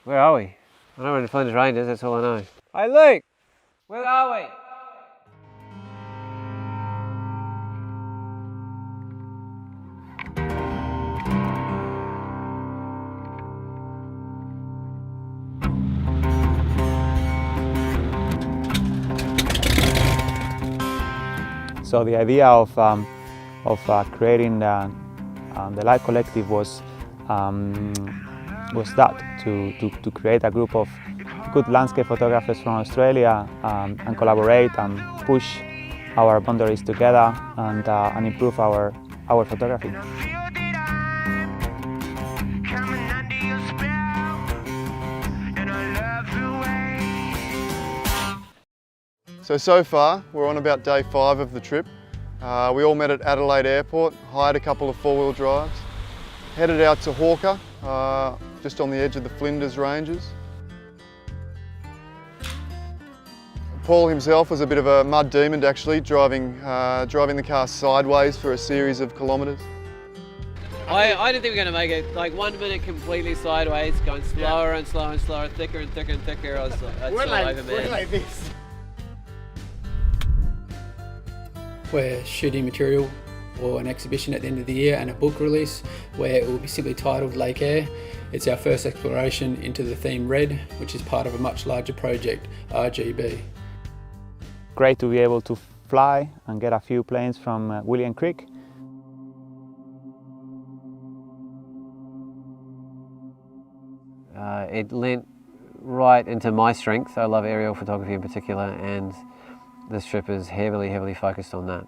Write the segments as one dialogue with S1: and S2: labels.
S1: Where are we? I know we're in Flinders Ranges, that's all I know. Hey Luke! Where are we?
S2: So the idea of creating the Light Collective was that to create a group of good landscape photographers from Australia and collaborate and push our boundaries together and improve our photography.
S3: So far, we're on about day 5 of the trip. We all met at Adelaide Airport, hired a couple of 4-wheel drives, headed out to Hawker, just on the edge of the Flinders Ranges. Paul himself was a bit of a mud demon actually, driving the car sideways for a series of kilometres.
S1: I didn't think we were going to make it. Like 1 minute completely sideways, going slower and slower and slower, thicker and thicker and thicker. I was
S4: We're like this. We're shooting material for an exhibition at the end of the year and a book release where it will be simply titled Lake Air. It's our first exploration into the theme Red, which is part of a much larger project, RGB.
S2: Great to be able to fly and get a few planes from William Creek.
S1: It lent right into my strength. I love aerial photography in particular, and this trip is heavily focused on that.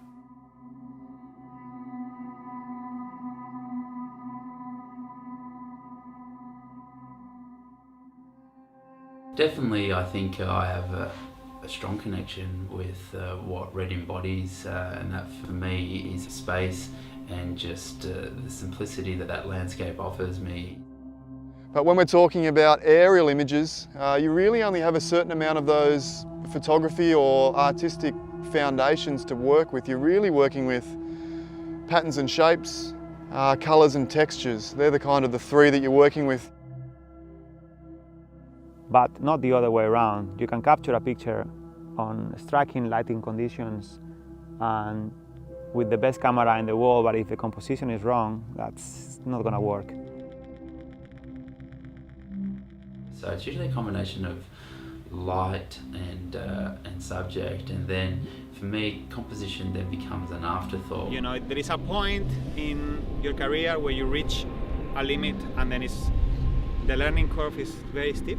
S5: Definitely, I think I have a strong connection with what Red embodies, and that for me is space and just the simplicity that landscape offers me.
S3: But when we're talking about aerial images, you really only have a certain amount of those photography or artistic foundations to work with. You're really working with patterns and shapes, colours and textures. They're the kind of the 3 that you're working with.
S2: But not the other way around. You can capture a picture on striking lighting conditions and with the best camera in the world, but if the composition is wrong, that's not going to work.
S5: So it's usually a combination of light and subject, and then for me composition then becomes an afterthought.
S6: You know, there is a point in your career where you reach a limit and then the learning curve is very steep.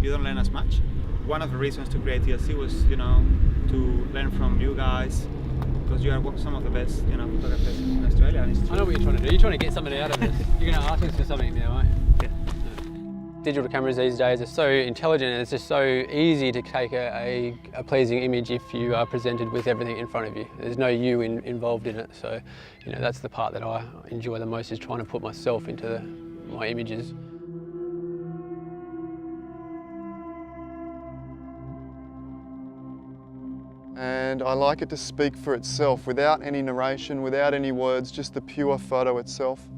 S6: You don't learn as much. One of the reasons to create TLC was, you know, to learn from you guys, because you are some of the best, you know, photographers in Australia. And
S4: I know what you're trying to do. You're trying to get something out of this. You're going to ask us for something now, aren't you? Yeah. Digital cameras these days are so intelligent, and it's just so easy to take a pleasing image if you are presented with everything in front of you. There's no you involved in it, so you know that's the part that I enjoy the most, is trying to put myself into my images.
S3: And I like it to speak for itself, without any narration, without any words, just the pure photo itself.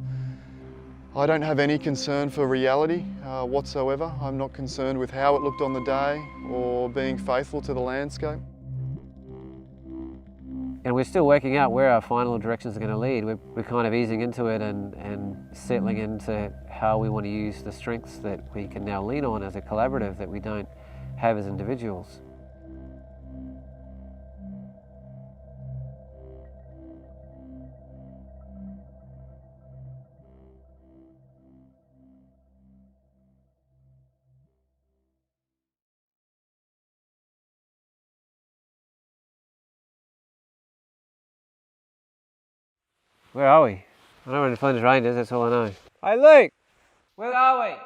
S3: I don't have any concern for reality whatsoever. I'm not concerned with how it looked on the day or being faithful to the landscape.
S1: And we're still working out where our final directions are going to lead. We're kind of easing into it and settling into how we want to use the strengths that we can now lean on as a collaborative that we don't have as individuals. Where are we? I know we're in Flinders Ranges, that's all I know. Hey Luke! Where are we?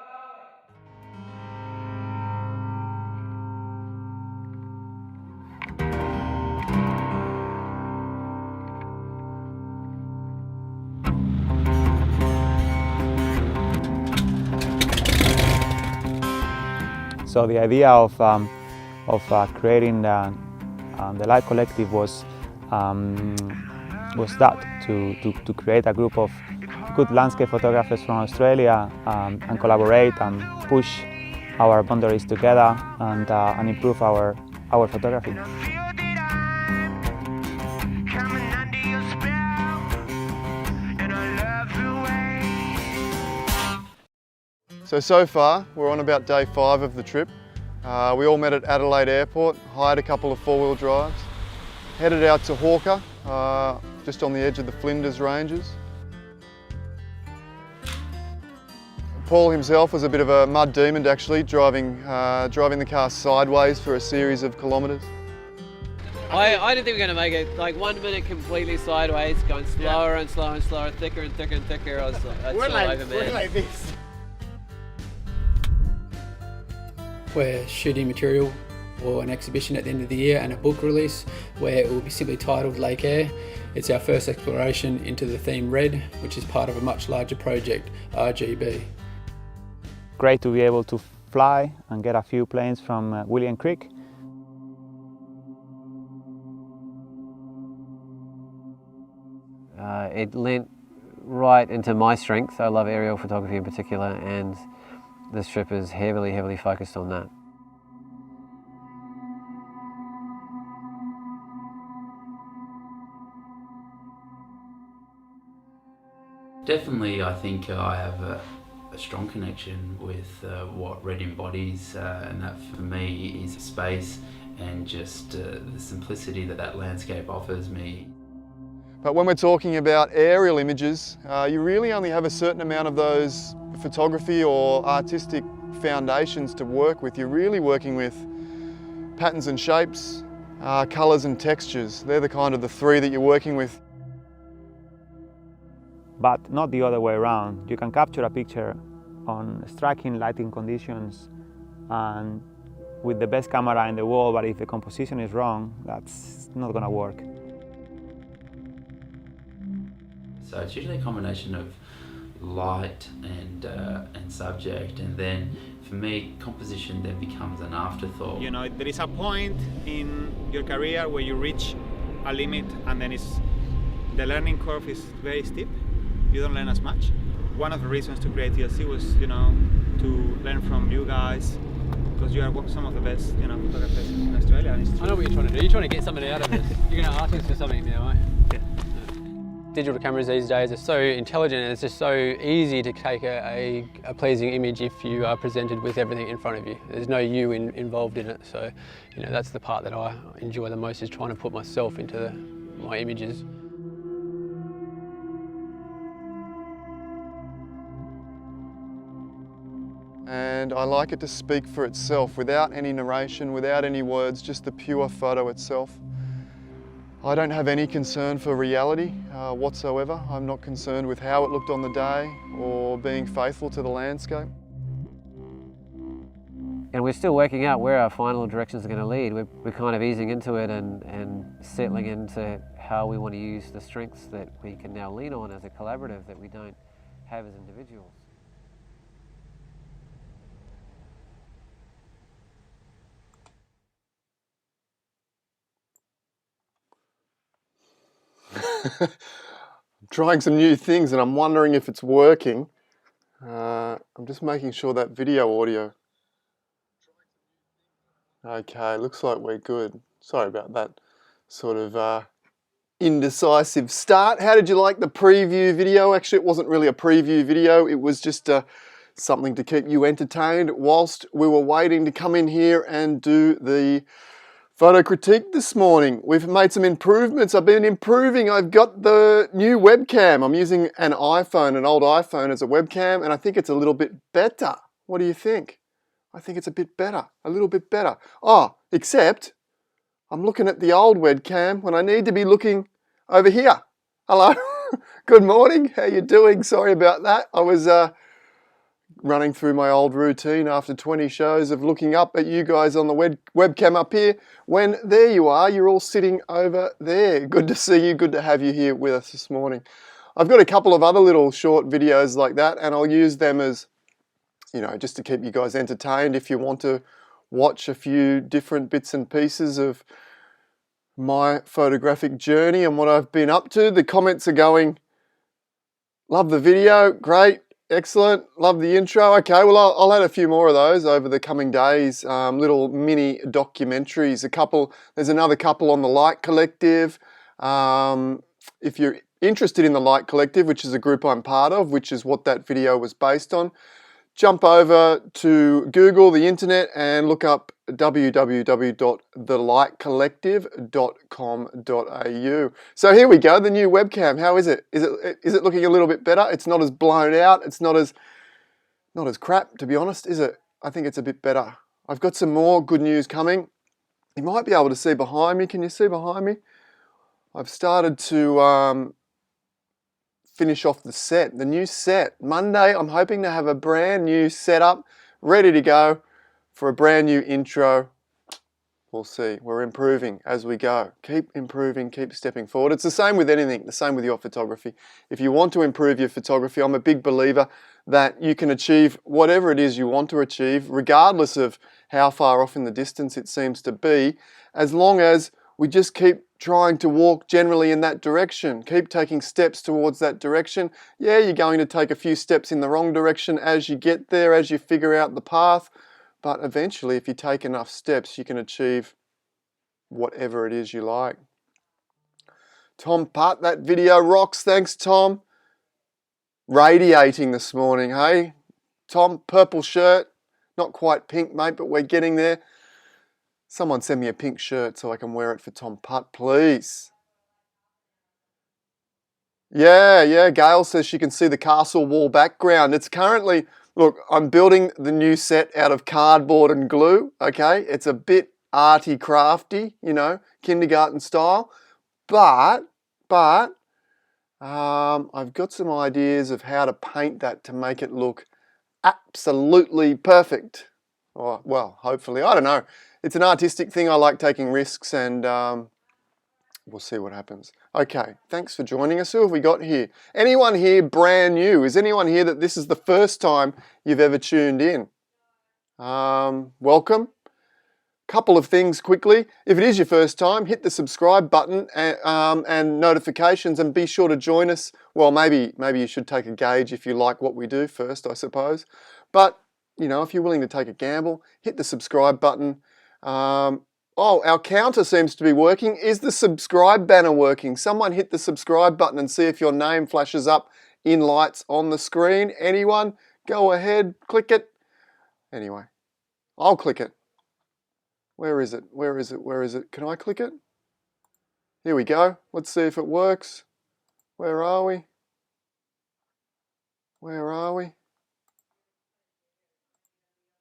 S2: So the idea of creating the Light Collective was that to create a group of good landscape photographers from Australia and collaborate and push our boundaries together and improve our photography.
S3: So far, we're on about day 5 of the trip. We all met at Adelaide Airport, hired a couple of 4-wheel drives, headed out to Hawker, just on the edge of the Flinders Ranges. Paul himself was a bit of a mud demon actually, driving the car sideways for a series of kilometres.
S1: I didn't think we were going to make it. Like 1 minute completely sideways, going slower and slower and slower, thicker and thicker and thicker. I was like,
S7: We're
S1: man.
S7: like this.
S4: We're shooting material for an exhibition at the end of the year and a book release where it will be simply titled Lake Air. It's our first exploration into the theme Red, which is part of a much larger project, RGB.
S2: Great to be able to fly and get a few planes from William Creek.
S1: It lent right into my strength. I love aerial photography in particular, and this trip is heavily focused on that.
S5: Definitely, I think I have a strong connection with what Red embodies, and that for me is space and just the simplicity that landscape offers me.
S3: But when we're talking about aerial images, you really only have a certain amount of those photography or artistic foundations to work with. You're really working with patterns and shapes, colours and textures. They're the 3 that you're working with.
S2: But not the other way around. You can capture a picture on striking lighting conditions and with the best camera in the world, but if the composition is wrong, that's not going to work.
S5: So it's usually a combination of light and subject, and then for me composition then becomes an afterthought.
S6: You know, there is a point in your career where you reach a limit and then the learning curve is very steep. You don't learn as much. One of the reasons to create TLC was, you know, to learn from you guys, because you are some of the best, you know, photographers in Australia. And
S4: I know what you're trying to do. You're trying to get something out of this. You're going to ask us for something now, aren't you? Yeah. Digital cameras these days are so intelligent, and it's just so easy to take a pleasing image if you are presented with everything in front of you. There's no you involved in it, so you know that's the part that I enjoy the most, is trying to put myself into my images.
S3: And I like it to speak for itself, without any narration, without any words, just the pure photo itself. I don't have any concern for reality whatsoever. I'm not concerned with how it looked on the day or being faithful to the landscape.
S1: And we're still working out where our final directions are going to lead. We're kind of easing into it and settling into how we want to use the strengths that we can now lean on as a collaborative that we don't have as individuals.
S3: I'm trying some new things and I'm wondering if it's working. I'm just making sure that video audio. Okay, looks like we're good. Sorry about that sort of indecisive start. How did you like the preview video? Actually, it wasn't really a preview video. It was just something to keep you entertained whilst we were waiting to come in here and do the photo critique this morning. We've made some improvements. I've been improving. I've got the new webcam. I'm using an iPhone, an old iPhone as a webcam, and I think it's a little bit better. What do you think? I think it's a bit better, a little bit better. Oh, except I'm looking at the old webcam when I need to be looking over here. Hello, good morning, how you doing? Sorry about that. I was running through my old routine after 20 shows of looking up at you guys on the webcam up here, when there you are, you're all sitting over there. Good to see you, good to have you here with us this morning. I've got a couple of other little short videos like that, and I'll use them as, you know, just to keep you guys entertained if you want to watch a few different bits and pieces of my photographic journey and what I've been up to. The comments are going, love the video, great. Excellent. Love the intro. Okay, well, I'll add a few more of those over the coming days. Little mini documentaries. There's another couple on the Light Collective. If you're interested in the Light Collective, which is a group I'm part of, which is what that video was based on, jump over to Google, the internet, and look up www.thelightcollective.com.au. So here we go, the new webcam. How is it? Is it looking a little bit better? It's not as blown out. It's not as crap, to be honest, is it? I think it's a bit better. I've got some more good news coming. You might be able to see behind me. Can you see behind me? I've started to finish off the set, the new set. Monday, I'm hoping to have a brand new setup ready to go for a brand new intro. We'll see. We're improving as we go. Keep improving, keep stepping forward. It's the same with anything, the same with your photography. If you want to improve your photography, I'm a big believer that you can achieve whatever it is you want to achieve, regardless of how far off in the distance it seems to be, as long as we just keep trying to walk generally in that direction. Keep taking steps towards that direction. Yeah, you're going to take a few steps in the wrong direction as you get there, as you figure out the path. But eventually, if you take enough steps, you can achieve whatever it is you like. Tom Putt, that video rocks. Thanks, Tom. Radiating this morning, hey? Tom, purple shirt. Not quite pink, mate, but we're getting there. Someone send me a pink shirt so I can wear it for Tom Putt, please. Yeah, Gail says she can see the castle wall background. It's currently, look, I'm building the new set out of cardboard and glue, okay? It's a bit arty crafty, you know, kindergarten style. But I've got some ideas of how to paint that to make it look absolutely perfect. Or, well, hopefully, I don't know. It's an artistic thing. I like taking risks, and we'll see what happens. Okay, thanks for joining us. Who have we got here? Anyone here brand new? Is anyone here that this is the first time you've ever tuned in? Welcome. Couple of things quickly. If it is your first time, hit the subscribe button and notifications, and be sure to join us. Well, maybe you should take a gauge if you like what we do first, I suppose. But, you know, if you're willing to take a gamble, hit the subscribe button. Our counter seems to be working. Is the subscribe banner working? Someone hit the subscribe button and see if your name flashes up in lights on the screen. Anyone? Go ahead, click it. Anyway, I'll click it. Where is it? Where is it? Where is it? Can I click it? Here we go. Let's see if it works. Where are we? Where are we?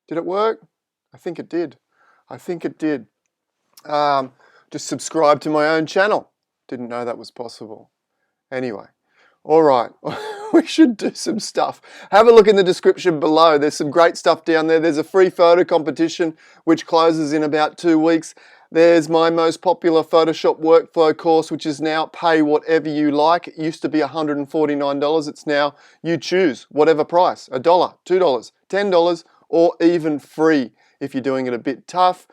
S3: Did it work? I think it did. I think it did. Just subscribe to my own channel. Didn't know that was possible. Anyway, all right. We should do some stuff. Have a look in the description below. There's some great stuff down there. There's a free photo competition which closes in about 2 weeks. There's my most popular Photoshop workflow course, which is now pay whatever you like. It used to be $149. It's now you choose whatever price, $1, $2, $10, or even free if you're doing it a bit tough.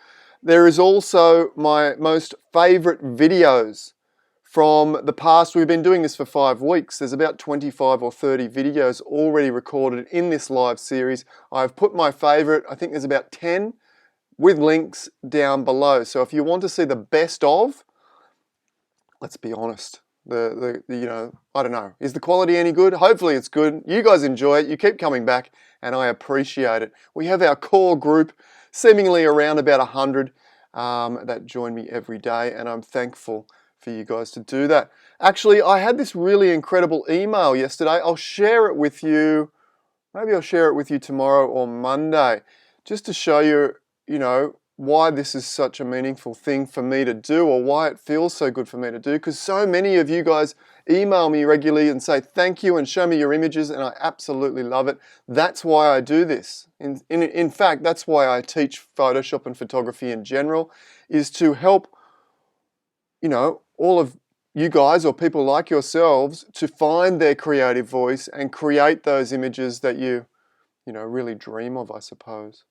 S3: There is also my most favorite videos from the past. We've been doing this for 5 weeks. There's about 25 or 30 videos already recorded in this live series. I've put my favorite, I think there's about 10 with links down below. So if you want to see the best of, let's be honest, you know, I don't know, is the quality any good? Hopefully it's good. You guys enjoy it. You keep coming back, and I appreciate it. We have our core group, seemingly around about 100 that join me every day, and I'm thankful for you guys to do that. Actually, I had this really incredible email yesterday. I'll share it with you. Maybe I'll share it with you tomorrow or Monday, just to show you, you know, why this is such a meaningful thing for me to do, or why it feels so good for me to do, because so many of you guys email me regularly and say thank you and show me your images, and I absolutely love it. That's why I do this. In fact, that's why I teach Photoshop and photography in general, is to help, you know, all of you guys or people like yourselves to find their creative voice and create those images that you know, really dream of, I suppose.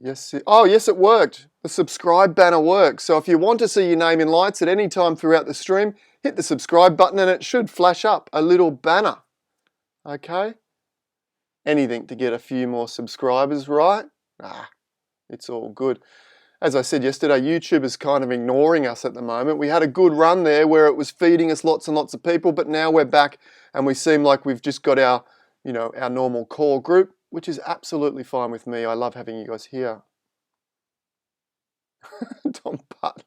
S3: Yes, yes, it worked. The subscribe banner works. So if you want to see your name in lights at any time throughout the stream, hit the subscribe button and it should flash up a little banner. Okay? Anything to get a few more subscribers, right? It's all good. As I said yesterday, YouTube is kind of ignoring us at the moment. We had a good run there where it was feeding us lots and lots of people, but now we're back and we seem like we've just got our, our normal core group, which is absolutely fine with me. I love having you guys here. Tom Putt,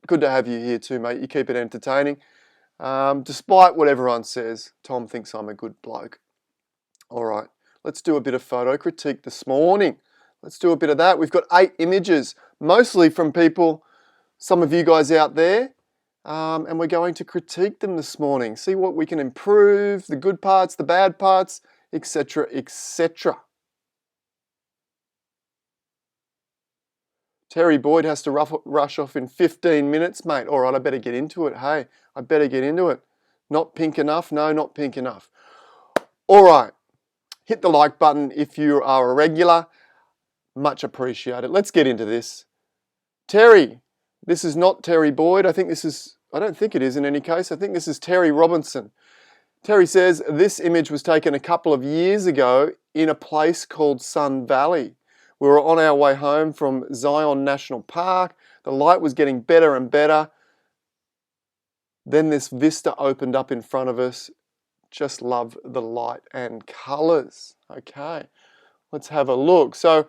S3: good to have you here too, mate. You keep it entertaining. Despite what everyone says, Tom thinks I'm a good bloke. All right, let's do a bit of photo critique this morning. Let's do a bit of that. We've got 8 images, mostly from people, some of you guys out there, and we're going to critique them this morning. See what we can improve, the good parts, the bad parts, etc., etc. Terry Boyd has to rush off in 15 minutes, mate. All right, I better get into it. Hey, I better get into it. Not pink enough? No, not pink enough. All right, hit the like button if you are a regular. Much appreciated. Let's get into this. Terry, this is not Terry Boyd. I don't think it is in any case. I think this is Terry Robinson. Terry says, this image was taken a couple of years ago in a place called Sun Valley. We were on our way home from Zion National Park. The light was getting better and better. Then this vista opened up in front of us. Just love the light and colours. Okay, let's have a look. So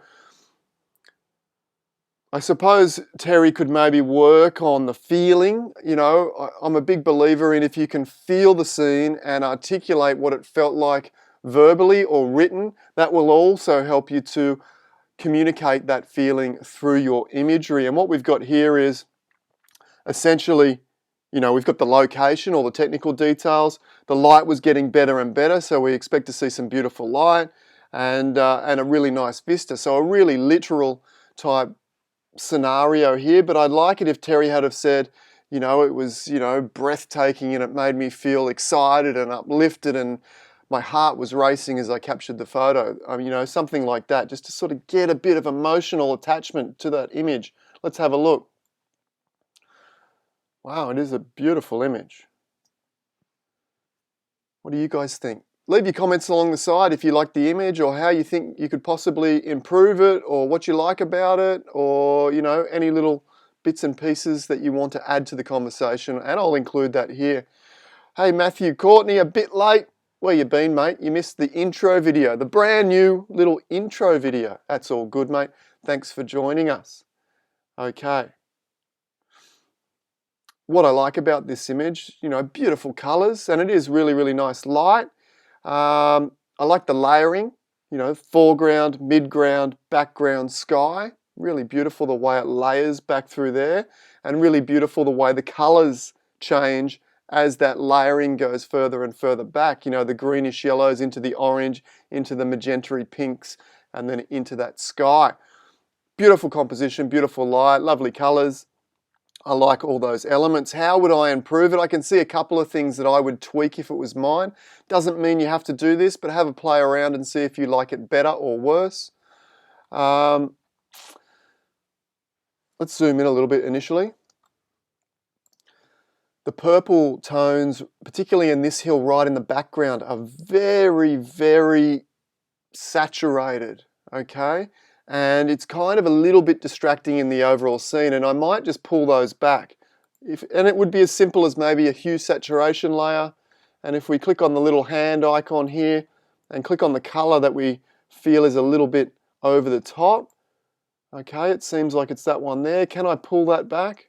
S3: I suppose Terry could maybe work on the feeling. I'm a big believer in if you can feel the scene and articulate what it felt like verbally or written, that will also help you to communicate that feeling through your imagery. And what we've got here is essentially, we've got the location, all the technical details. The light was getting better and better, so we expect to see some beautiful light and a really nice vista. So a really literal type scenario here, but I'd like it if Terry had have said, it was, breathtaking and it made me feel excited and uplifted and my heart was racing as I captured the photo. Something like that, just to sort of get a bit of emotional attachment to that image. Let's have a look. Wow, it is a beautiful image. What do you guys think? Leave your comments along the side if you like the image or how you think you could possibly improve it or what you like about it or, any little bits and pieces that you want to add to the conversation, and I'll include that here. Hey, Matthew Courtney, a bit late. Where you been, mate? You missed the intro video, the brand new little intro video. That's all good, mate. Thanks for joining us. Okay. What I like about this image, beautiful colours, and it is really, really nice light. I like the layering, foreground, midground, background, sky. Really beautiful the way it layers back through there, and really beautiful the way the colours change as that layering goes further and further back. The greenish yellows into the orange, into the magenta pinks, and then into that sky. Beautiful composition, beautiful light, lovely colours. I like all those elements. How would I improve it? I can see a couple of things that I would tweak if it was mine. Doesn't mean you have to do this, but have a play around and see if you like it better or worse. Let's zoom in a little bit initially. The purple tones, particularly in this hill right in the background, are very, very saturated, okay? And it's kind of a little bit distracting in the overall scene, and I might just pull those back. And it would be as simple as maybe a hue saturation layer, and if we click on the little hand icon here and click on the color that we feel is a little bit over the top, okay, it seems like it's that one there. Can I pull that back?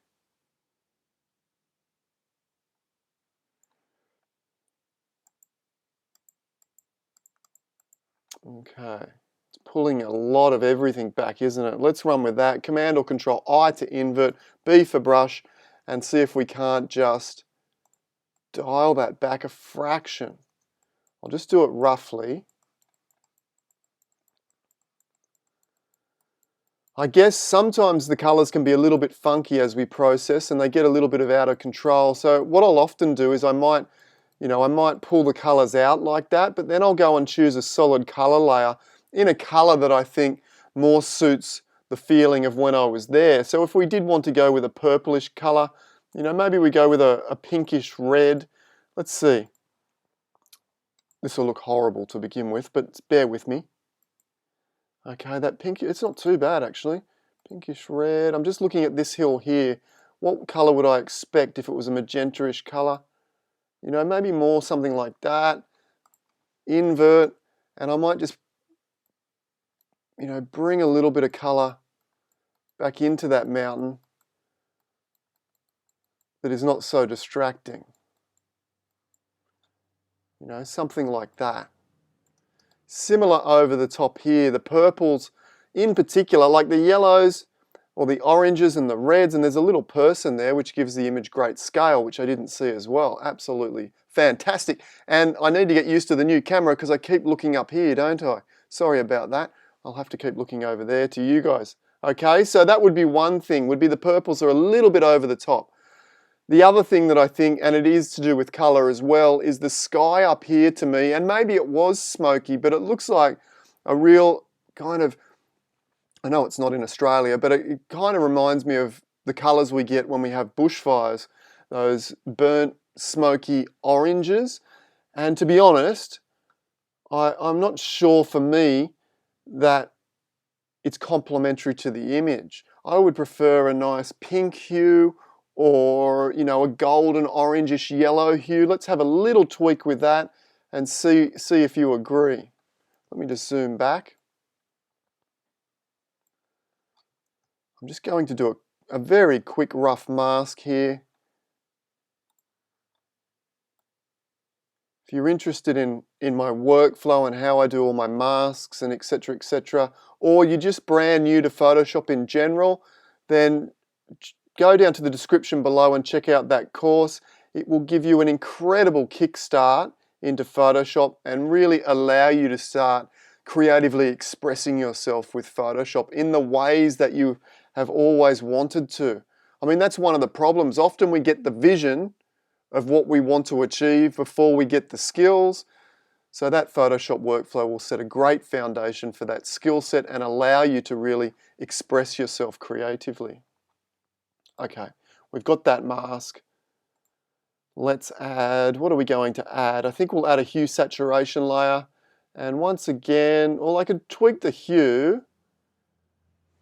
S3: Okay, it's pulling a lot of everything back, isn't it? Let's run with that. Command or Control I to invert, B for brush, and see if we can't just dial that back a fraction. I'll just do it roughly. I guess sometimes the colors can be a little bit funky as we process and they get a little bit out of control. So what I'll often do is I might pull the colors out like that, but then I'll go and choose a solid color layer in a color that I think more suits the feeling of when I was there. So if we did want to go with a purplish color, maybe we go with a pinkish red. Let's see. This will look horrible to begin with, but bear with me. Okay, that pink, it's not too bad actually. Pinkish red. I'm just looking at this hill here. What colour would I expect if it was a magenta-ish colour? You know, maybe more something like that. Invert, and I might just, you know, bring a little bit of colour back into that mountain that is not so distracting. You know, something like that. Similar over the top here, the purples in particular, like the yellows or the oranges and the reds, and there's a little person there which gives the image great scale, which I didn't see as well. Absolutely fantastic. And I need to get used to the new camera because I keep looking up here, don't I? Sorry about that. I'll have to keep looking over there to you guys. Okay, so that would be one thing, would be the purples are a little bit over the top. The other thing that I think, and it is to do with colour as well, is the sky up here to me, and maybe it was smoky, but it looks like a real kind of, I know it's not in Australia, but it kind of reminds me of the colours we get when we have bushfires, those burnt, smoky oranges. And to be honest, I'm not sure for me that it's complementary to the image. I would prefer a nice pink hue or, you know, a golden orangish yellow hue. Let's have a little tweak with that and see if you agree. Let me just zoom back. I'm just going to do a very quick rough mask here. If you're interested in my workflow and how I do all my masks and etc., or you're just brand new to Photoshop in general, then go down to the description below and check out that course. It will give you an incredible kickstart into Photoshop and really allow you to start creatively expressing yourself with Photoshop in the ways that you have always wanted to. I mean, that's one of the problems. Often we get the vision of what we want to achieve before we get the skills. So that Photoshop workflow will set a great foundation for that skill set and allow you to really express yourself creatively. Okay, we've got that mask. Let's add, what are we going to add? I think we'll add a hue saturation layer. And once again, well, I could tweak the hue.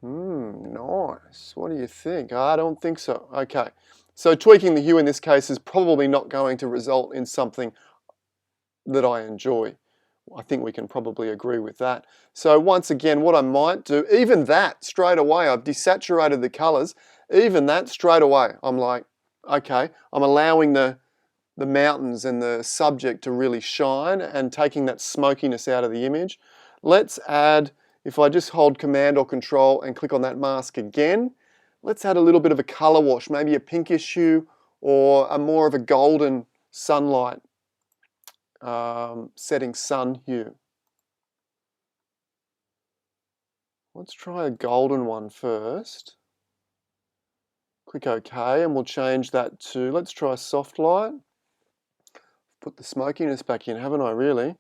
S3: Nice. What do you think? I don't think so. Okay. So tweaking the hue in this case is probably not going to result in something that I enjoy. I think we can probably agree with that. So once again, what I might do, even that straight away, I've desaturated the colors, even that straight away, I'm like, okay, I'm allowing the mountains and the subject to really shine and taking that smokiness out of the image. Let's add, if I just hold Command or Control and click on that mask again, let's add a little bit of a color wash, maybe a pinkish hue or a more of a golden sunlight setting sun hue. Let's try a golden one first. Click OK and we'll change that to, let's try soft light. Put the smokiness back in, haven't I really?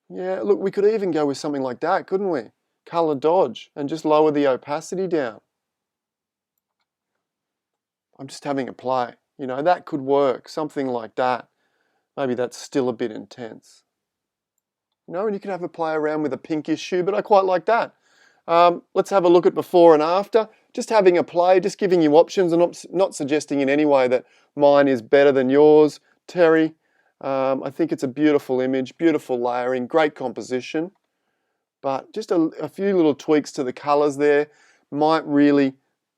S3: Yeah, look, we could even go with something like that, couldn't we? Color dodge and just lower the opacity down. I'm just having a play. You know, that could work, something like that. Maybe that's still a bit intense. You know, and you can have a play around with a pinkish hue, but I quite like that. Let's have a look at before and after. Just having a play, just giving you options and not suggesting in any way that mine is better than yours, Terry. I think it's a beautiful image, beautiful layering, great composition. But just a few little tweaks to the colors there might really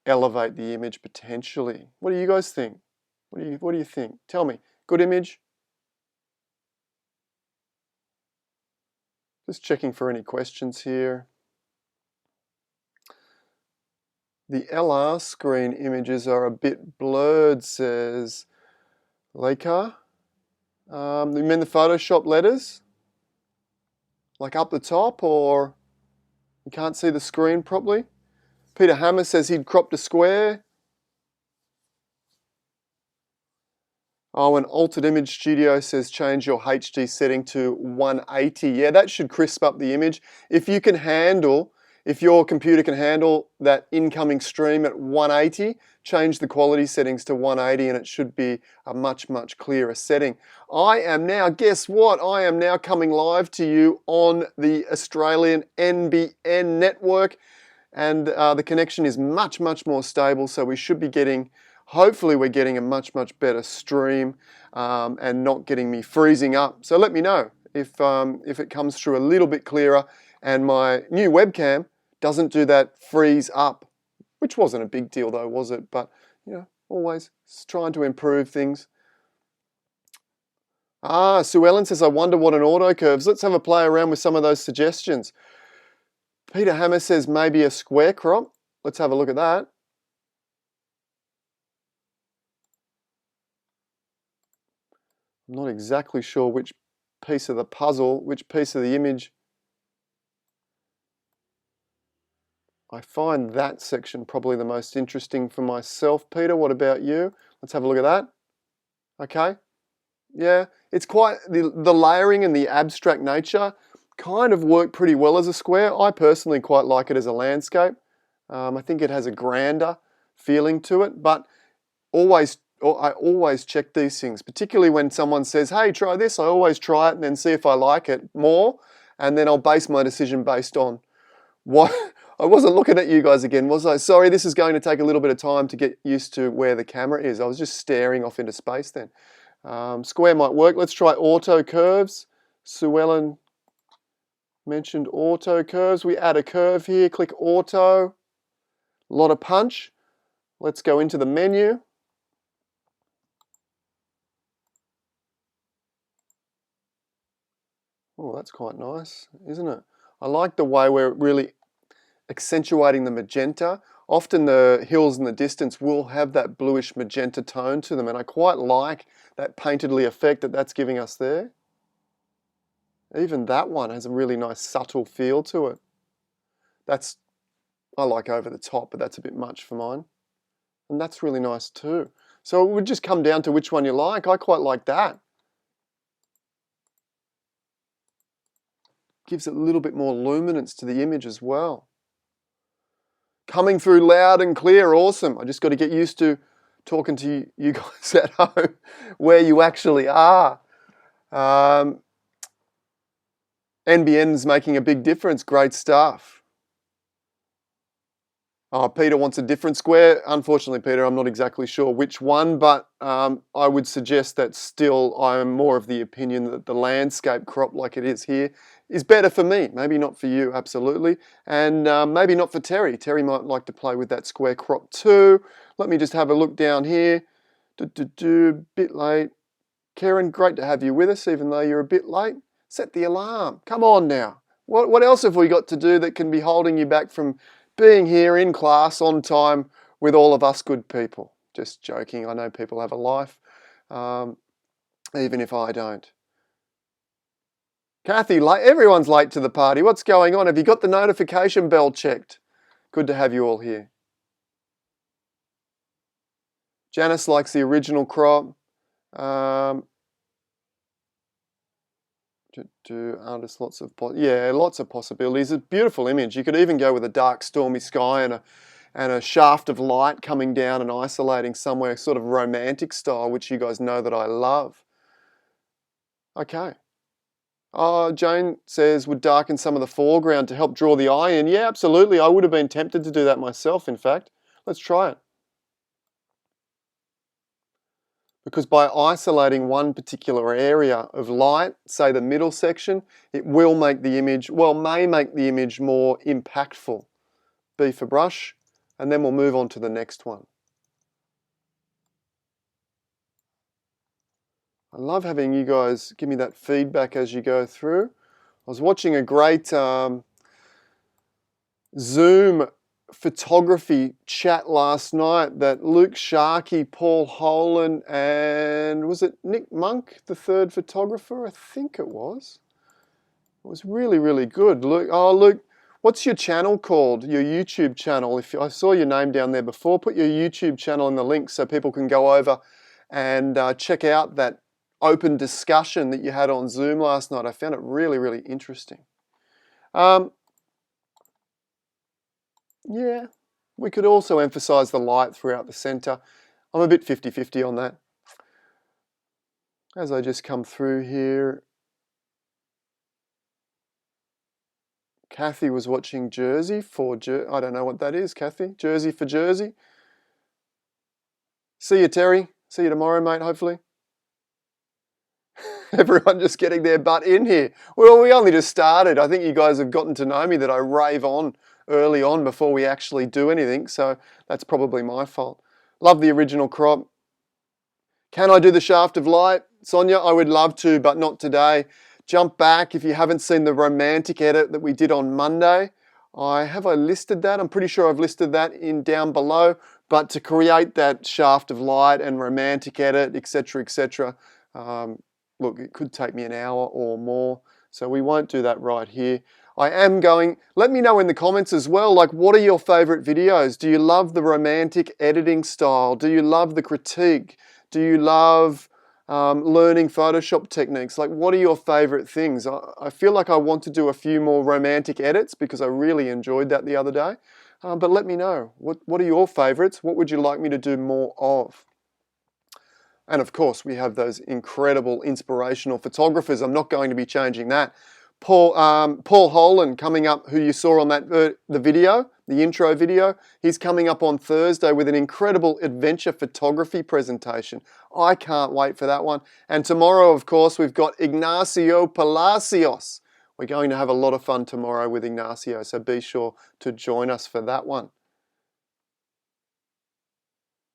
S3: elevate the image potentially. What do you guys think? What do you think? Tell me. Good image? Just checking for any questions here. The LR screen images are a bit blurred, says Leica. You mean the Photoshop letters? Like up the top, or you can't see the screen properly? Peter Hammer says he'd cropped a square. Oh, and Altered Image Studio says change your HD setting to 180. Yeah, that should crisp up the image. If you can handle If your computer can handle that incoming stream at 180, change the quality settings to 180 and it should be a much, much clearer setting. I am now, guess what? I am now coming live to you on the Australian NBN network, and the connection is much, much more stable, so we should be getting, hopefully we're getting a much, much better stream and not getting me freezing up. So let me know if it comes through a little bit clearer and my new webcam doesn't do that freeze up, which wasn't a big deal though, was it? But, you know, always trying to improve things. Sue Ellen says, I wonder what an auto curves. Let's have a play around with some of those suggestions. Peter Hammer says maybe a square crop. Let's have a look at that. I'm not exactly sure which piece of the puzzle, which piece of the image. I find that section probably the most interesting for myself. Peter, what about you? Let's have a look at that. Okay. Yeah, it's quite, the layering and the abstract nature kind of work pretty well as a square. I personally quite like it as a landscape. I think it has a grander feeling to it, but I always check these things, particularly when someone says, hey, try this. I always try it and then see if I like it more, and then I'll base my decision based on what. I wasn't looking at you guys again, was I? Sorry, this is going to take a little bit of time to get used to where the camera is. I was just staring off into space then. Square might work. Let's try auto curves. Sue Ellen mentioned auto curves. We add a curve here, click auto. A lot of punch. Let's go into the menu. Oh, that's quite nice, isn't it? I like the way we're really accentuating the magenta. Often the hills in the distance will have that bluish magenta tone to them, and I quite like that paintedly effect that that's giving us there. Even that one has a really nice subtle feel to it. I like over the top, but that's a bit much for mine. And that's really nice too. So it would just come down to which one you like. I quite like that. Gives it a little bit more luminance to the image as well. Coming through loud and clear, awesome. I just got to get used to talking to you guys at home where you actually are. NBN's making a big difference, great stuff. Oh, Peter wants a different square. Unfortunately, Peter, I'm not exactly sure which one, but I would suggest that still I am more of the opinion that the landscape crop like it is here is better for me. Maybe not for you, absolutely. And maybe not for Terry. Terry might like to play with that square crop too. Let me just have a look down here. Bit late. Karen, great to have you with us, even though you're a bit late. Set the alarm. Come on now. What else have we got to do that can be holding you back from being here in class on time with all of us good people? Just joking. I know people have a life, even if I don't. Kathy, everyone's late to the party. What's going on? Have you got the notification bell checked? Good to have you all here. Janice likes the original crop. Artists, lots of possibilities. It's a beautiful image. You could even go with a dark, stormy sky and a shaft of light coming down and isolating somewhere, sort of romantic style, which you guys know that I love. Okay. Jane says, would darken some of the foreground to help draw the eye in. Yeah, absolutely. I would have been tempted to do that myself, in fact. Let's try it. Because by isolating one particular area of light, say the middle section, it will make the image, may make the image more impactful. B for brush, and then we'll move on to the next one. I love having you guys give me that feedback as you go through. I was watching a great Zoom photography chat last night that Luke Sharkey, Paul Holan, and was it Nick Monk, the third photographer? I think it was. It was really, really good. Luke, what's your channel called? Your YouTube channel? If I saw your name down there before, put your YouTube channel in the link so people can go over and check out that open discussion that you had on Zoom last night. I found it really, really interesting. Yeah, we could also emphasize the light throughout the center. I'm a bit 50-50 on that. As I just come through here, Kathy was watching Jersey for I don't know what that is, Kathy. Jersey for Jersey. See you, Terry. See you tomorrow, mate, hopefully. Everyone just getting their butt in here. Well, we only just started. I think you guys have gotten to know me that I rave on early on before we actually do anything, so that's probably my fault. Love the original crop. Can I do the shaft of light? Sonia, I would love to, but not today. Jump back if you haven't seen the romantic edit that we did on Monday. Have I listed that? I'm pretty sure I've listed that in down below. But to create that shaft of light and romantic edit, etc., etc., look, it could take me an hour or more. So we won't do that right here. I am going, let me know in the comments as well, like what are your favorite videos? Do you love the romantic editing style? Do you love the critique? Do you love learning Photoshop techniques? Like what are your favorite things? I feel like I want to do a few more romantic edits because I really enjoyed that the other day. But let me know, what are your favorites? What would you like me to do more of? And of course, we have those incredible inspirational photographers. I'm not going to be changing that. Paul Holan coming up, who you saw on that the video, the intro video. He's coming up on Thursday with an incredible adventure photography presentation. I can't wait for that one. And tomorrow, of course, we've got Ignacio Palacios. We're going to have a lot of fun tomorrow with Ignacio, so be sure to join us for that one.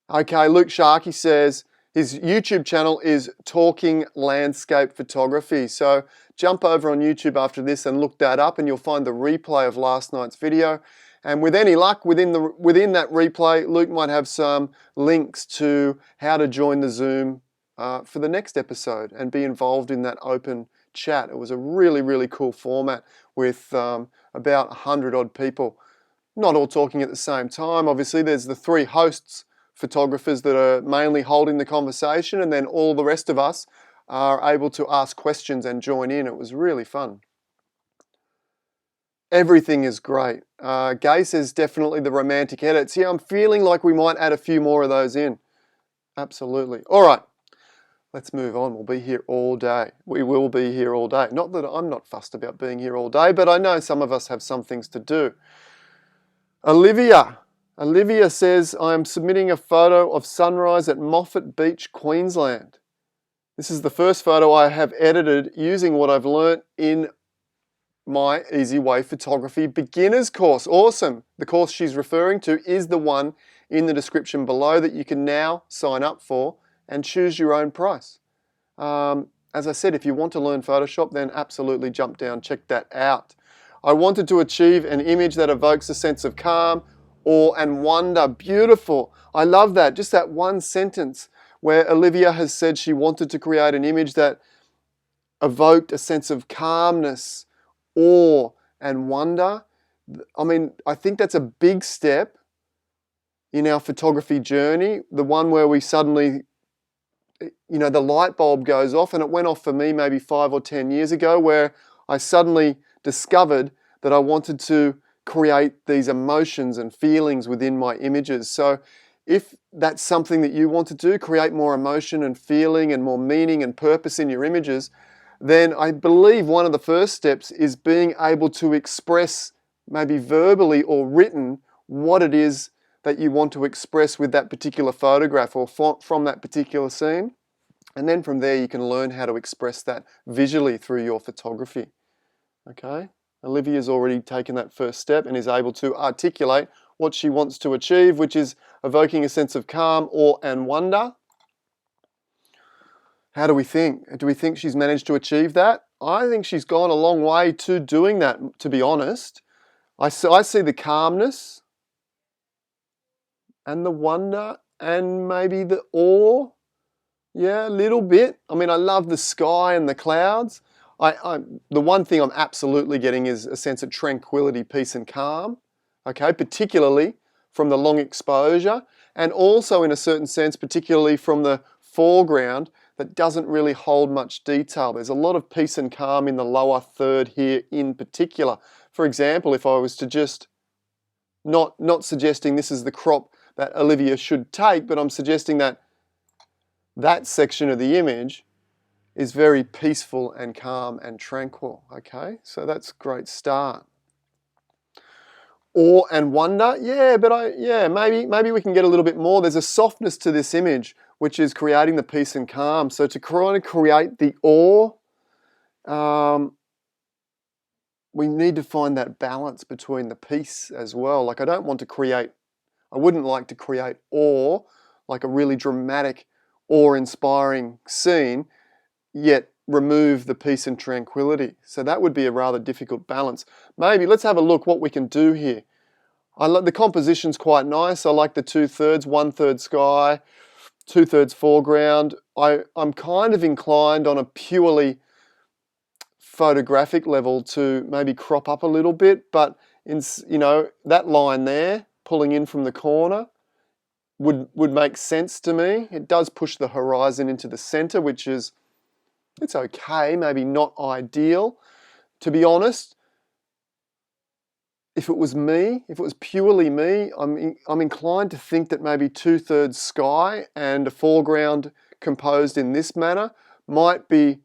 S3: Okay, Luke Sharkey says his YouTube channel is Talking Landscape Photography. So jump over on YouTube after this and look that up and you'll find the replay of last night's video. And with any luck, within that replay, Luke might have some links to how to join the Zoom for the next episode and be involved in that open chat. It was a really, really cool format with about 100 odd people. Not all talking at the same time. Obviously, there's the 3 hosts, photographers that are mainly holding the conversation, and then all the rest of us are able to ask questions and join in. It was really fun. Everything is great. Gay says definitely the romantic edits. Yeah, I'm feeling like we might add a few more of those in. Absolutely. All right, let's move on. We'll be here all day. We will be here all day. Not that I'm not fussed about being here all day, but I know some of us have some things to do. Olivia says, I am submitting a photo of sunrise at Moffat Beach, Queensland. This is the first photo I have edited using what I've learnt in my Easy Way Photography Beginners course. Awesome. The course she's referring to is the one in the description below that you can now sign up for and choose your own price. As I said, if you want to learn Photoshop, then absolutely jump down, check that out. I wanted to achieve an image that evokes a sense of calm, awe and wonder. Beautiful. I love that. Just that one sentence where Olivia has said she wanted to create an image that evoked a sense of calmness, awe and wonder. I mean, I think that's a big step in our photography journey. The one where we suddenly, the light bulb goes off, and it went off for me maybe 5 or 10 years ago, where I suddenly discovered that I wanted to create these emotions and feelings within my images. So if that's something that you want to do, create more emotion and feeling and more meaning and purpose in your images, then I believe one of the first steps is being able to express, maybe verbally or written, what it is that you want to express with that particular photograph or from that particular scene. And then from there you can learn how to express that visually through your photography. Okay? Olivia's already taken that first step and is able to articulate what she wants to achieve, which is evoking a sense of calm, awe and wonder. How do we think? Do we think she's managed to achieve that? I think she's gone a long way to doing that, to be honest. I see the calmness and the wonder and maybe the awe. Yeah, a little bit. I mean, I love the sky and the clouds. The one thing I'm absolutely getting is a sense of tranquility, peace and calm, okay, particularly from the long exposure, and also in a certain sense, particularly from the foreground that doesn't really hold much detail. There's a lot of peace and calm in the lower third here in particular. For example, if I was to just Not suggesting this is the crop that Olivia should take, but I'm suggesting that that section of the image is very peaceful and calm and tranquil, okay? So that's a great start. Awe and wonder, yeah, but maybe we can get a little bit more. There's a softness to this image, which is creating the peace and calm. So to kind of create the awe, we need to find that balance between the peace as well. Like I wouldn't like to create awe, like a really dramatic, awe-inspiring scene, yet remove the peace and tranquility. So that would be a rather difficult balance. Maybe let's have a look what we can do here. The composition's quite nice. I like the 2/3, 1/3 sky, 2/3 foreground. I'm kind of inclined on a purely photographic level to maybe crop up a little bit, but that line there pulling in from the corner would make sense to me. It does push the horizon into the center, which is, it's okay, maybe not ideal. To be honest, if it was purely me, I'm inclined to think that maybe 2/3 sky and a foreground composed in this manner might be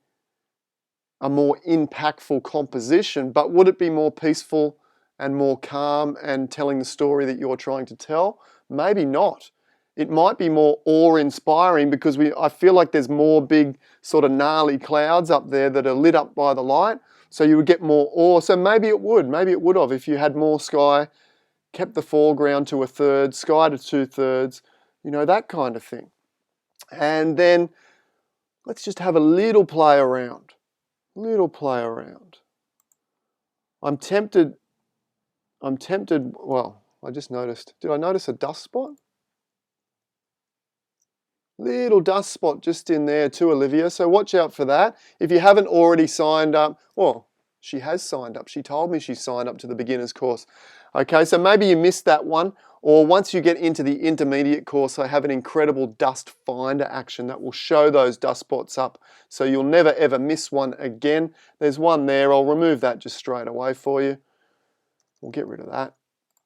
S3: a more impactful composition, but would it be more peaceful and more calm and telling the story that you're trying to tell? Maybe not. It might be more awe-inspiring because I feel like there's more big sort of gnarly clouds up there that are lit up by the light, so you would get more awe. So maybe it would have if you had more sky, kept the foreground to 1/3, sky to 2/3, that kind of thing. And then let's just have a little play around. I'm tempted, well, I just noticed, did I notice a dust spot? Little dust spot just in there too, Olivia, so watch out for that. If you haven't already signed up, well, she has signed up. She told me she signed up to the beginner's course. Okay, so maybe you missed that one, or once you get into the intermediate course, I have an incredible dust finder action that will show those dust spots up, so you'll never ever miss one again. There's one there, I'll remove that just straight away for you. We'll get rid of that.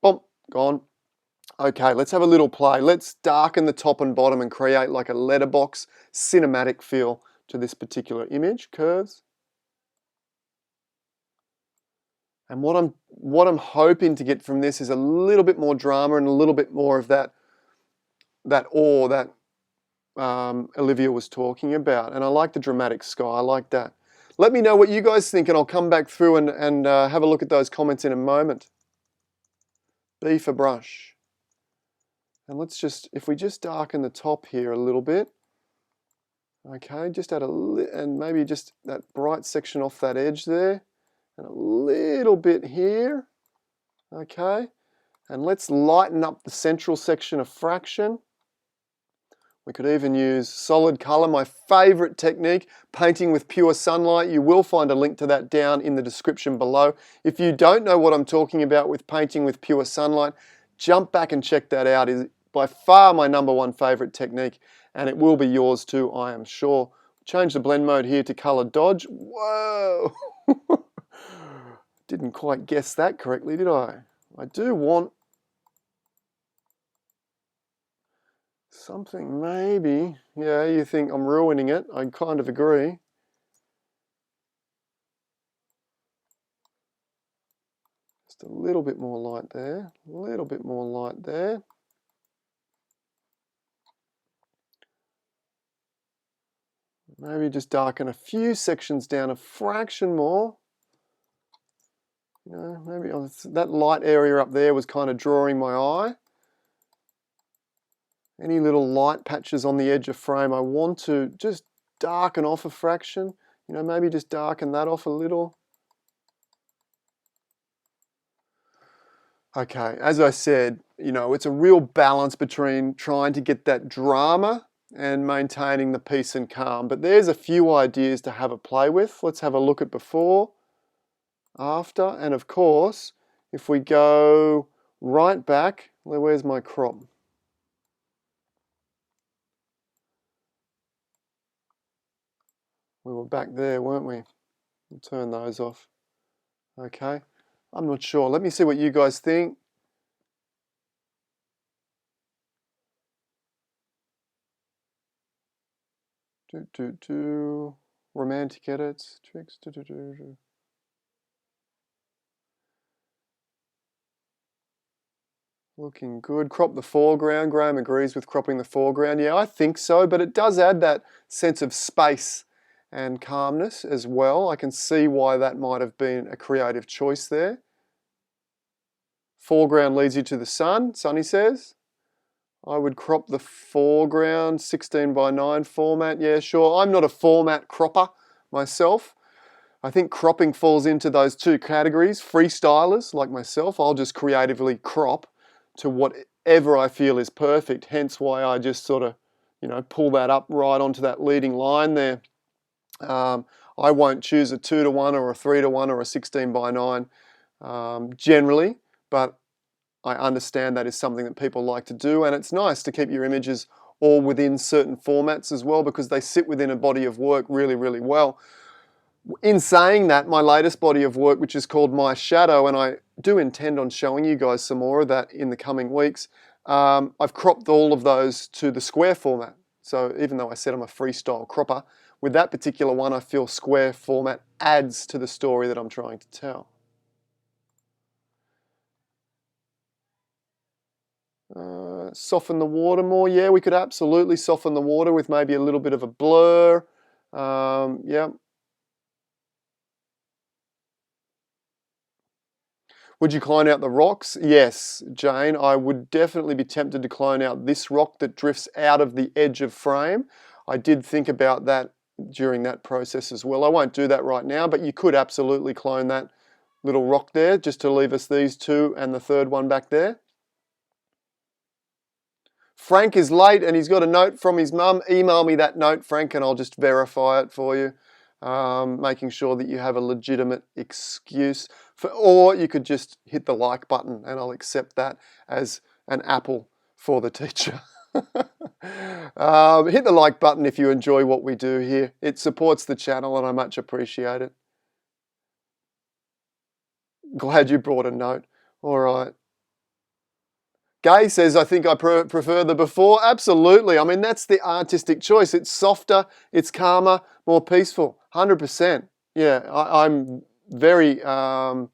S3: Boom, gone. Okay, let's have a little play. Let's darken the top and bottom and create like a letterbox cinematic feel to this particular image, curves. And what I'm hoping to get from this is a little bit more drama and a little bit more of that awe that Olivia was talking about. And I like the dramatic sky, I like that. Let me know what you guys think and I'll come back through and have a look at those comments in a moment. B for brush. And if we just darken the top here a little bit, okay, just add and maybe just that bright section off that edge there, and a little bit here, okay, and let's lighten up the central section of fraction. We could even use solid color, my favorite technique, painting with pure sunlight. You will find a link to that down in the description below. If you don't know what I'm talking about with painting with pure sunlight, jump back and check that out. It's by far my #1 favorite technique, and it will be yours too, I am sure. Change the blend mode here to color dodge. Whoa! Didn't quite guess that correctly, did I? I do want something maybe. Yeah, you think I'm ruining it. I kind of agree. Just a little bit more light there. A little bit more light there. Maybe just darken a few sections down a fraction more. Maybe that light area up there was kind of drawing my eye. Any little light patches on the edge of frame, I want to just darken off a fraction. Maybe just darken that off a little. Okay, as I said, it's a real balance between trying to get that drama and maintaining the peace and calm. But there's a few ideas to have a play with. Let's have a look at before, after, and of course, if we go right back, where's my crop? We were back there, weren't we? We'll turn those off. Okay, I'm not sure. Let me see what you guys think. Romantic edits, tricks. Looking good. Crop the foreground. Graham agrees with cropping the foreground. Yeah, I think so, but it does add that sense of space and calmness as well. I can see why that might have been a creative choice there. Foreground leads you to the sun, Sonny says. I would crop the foreground, 16:9 format. Yeah, sure. I'm not a format cropper myself. I think cropping falls into those two categories. Freestylers like myself, I'll just creatively crop to whatever I feel is perfect. Hence why I just sort of, pull that up right onto that leading line there. I won't choose a 2:1 or a 3:1 or a 16:9 generally, but I understand that is something that people like to do, and it's nice to keep your images all within certain formats as well because they sit within a body of work really, really well. In saying that, my latest body of work, which is called My Shadow, and I do intend on showing you guys some more of that in the coming weeks, I've cropped all of those to the square format. So even though I said I'm a freestyle cropper, with that particular one, I feel square format adds to the story that I'm trying to tell. Soften the water more. Yeah, we could absolutely soften the water with maybe a little bit of a blur. Yeah. Would you clone out the rocks? Yes, Jane. I would definitely be tempted to clone out this rock that drifts out of the edge of frame. I did think about that during that process as well. I won't do that right now, but you could absolutely clone that little rock there just to leave us these two and the third one back there. Frank is late and he's got a note from his mum. Email me that note, Frank, and I'll just verify it for you, making sure that you have a legitimate excuse. Or you could just hit the like button and I'll accept that as an apple for the teacher. Hit the like button if you enjoy what we do here. It supports the channel and I much appreciate it. Glad you brought a note. All right. Gay says, I think I prefer the before. Absolutely. I mean, that's the artistic choice. It's softer, it's calmer, more peaceful. 100%. Yeah, I'm very, I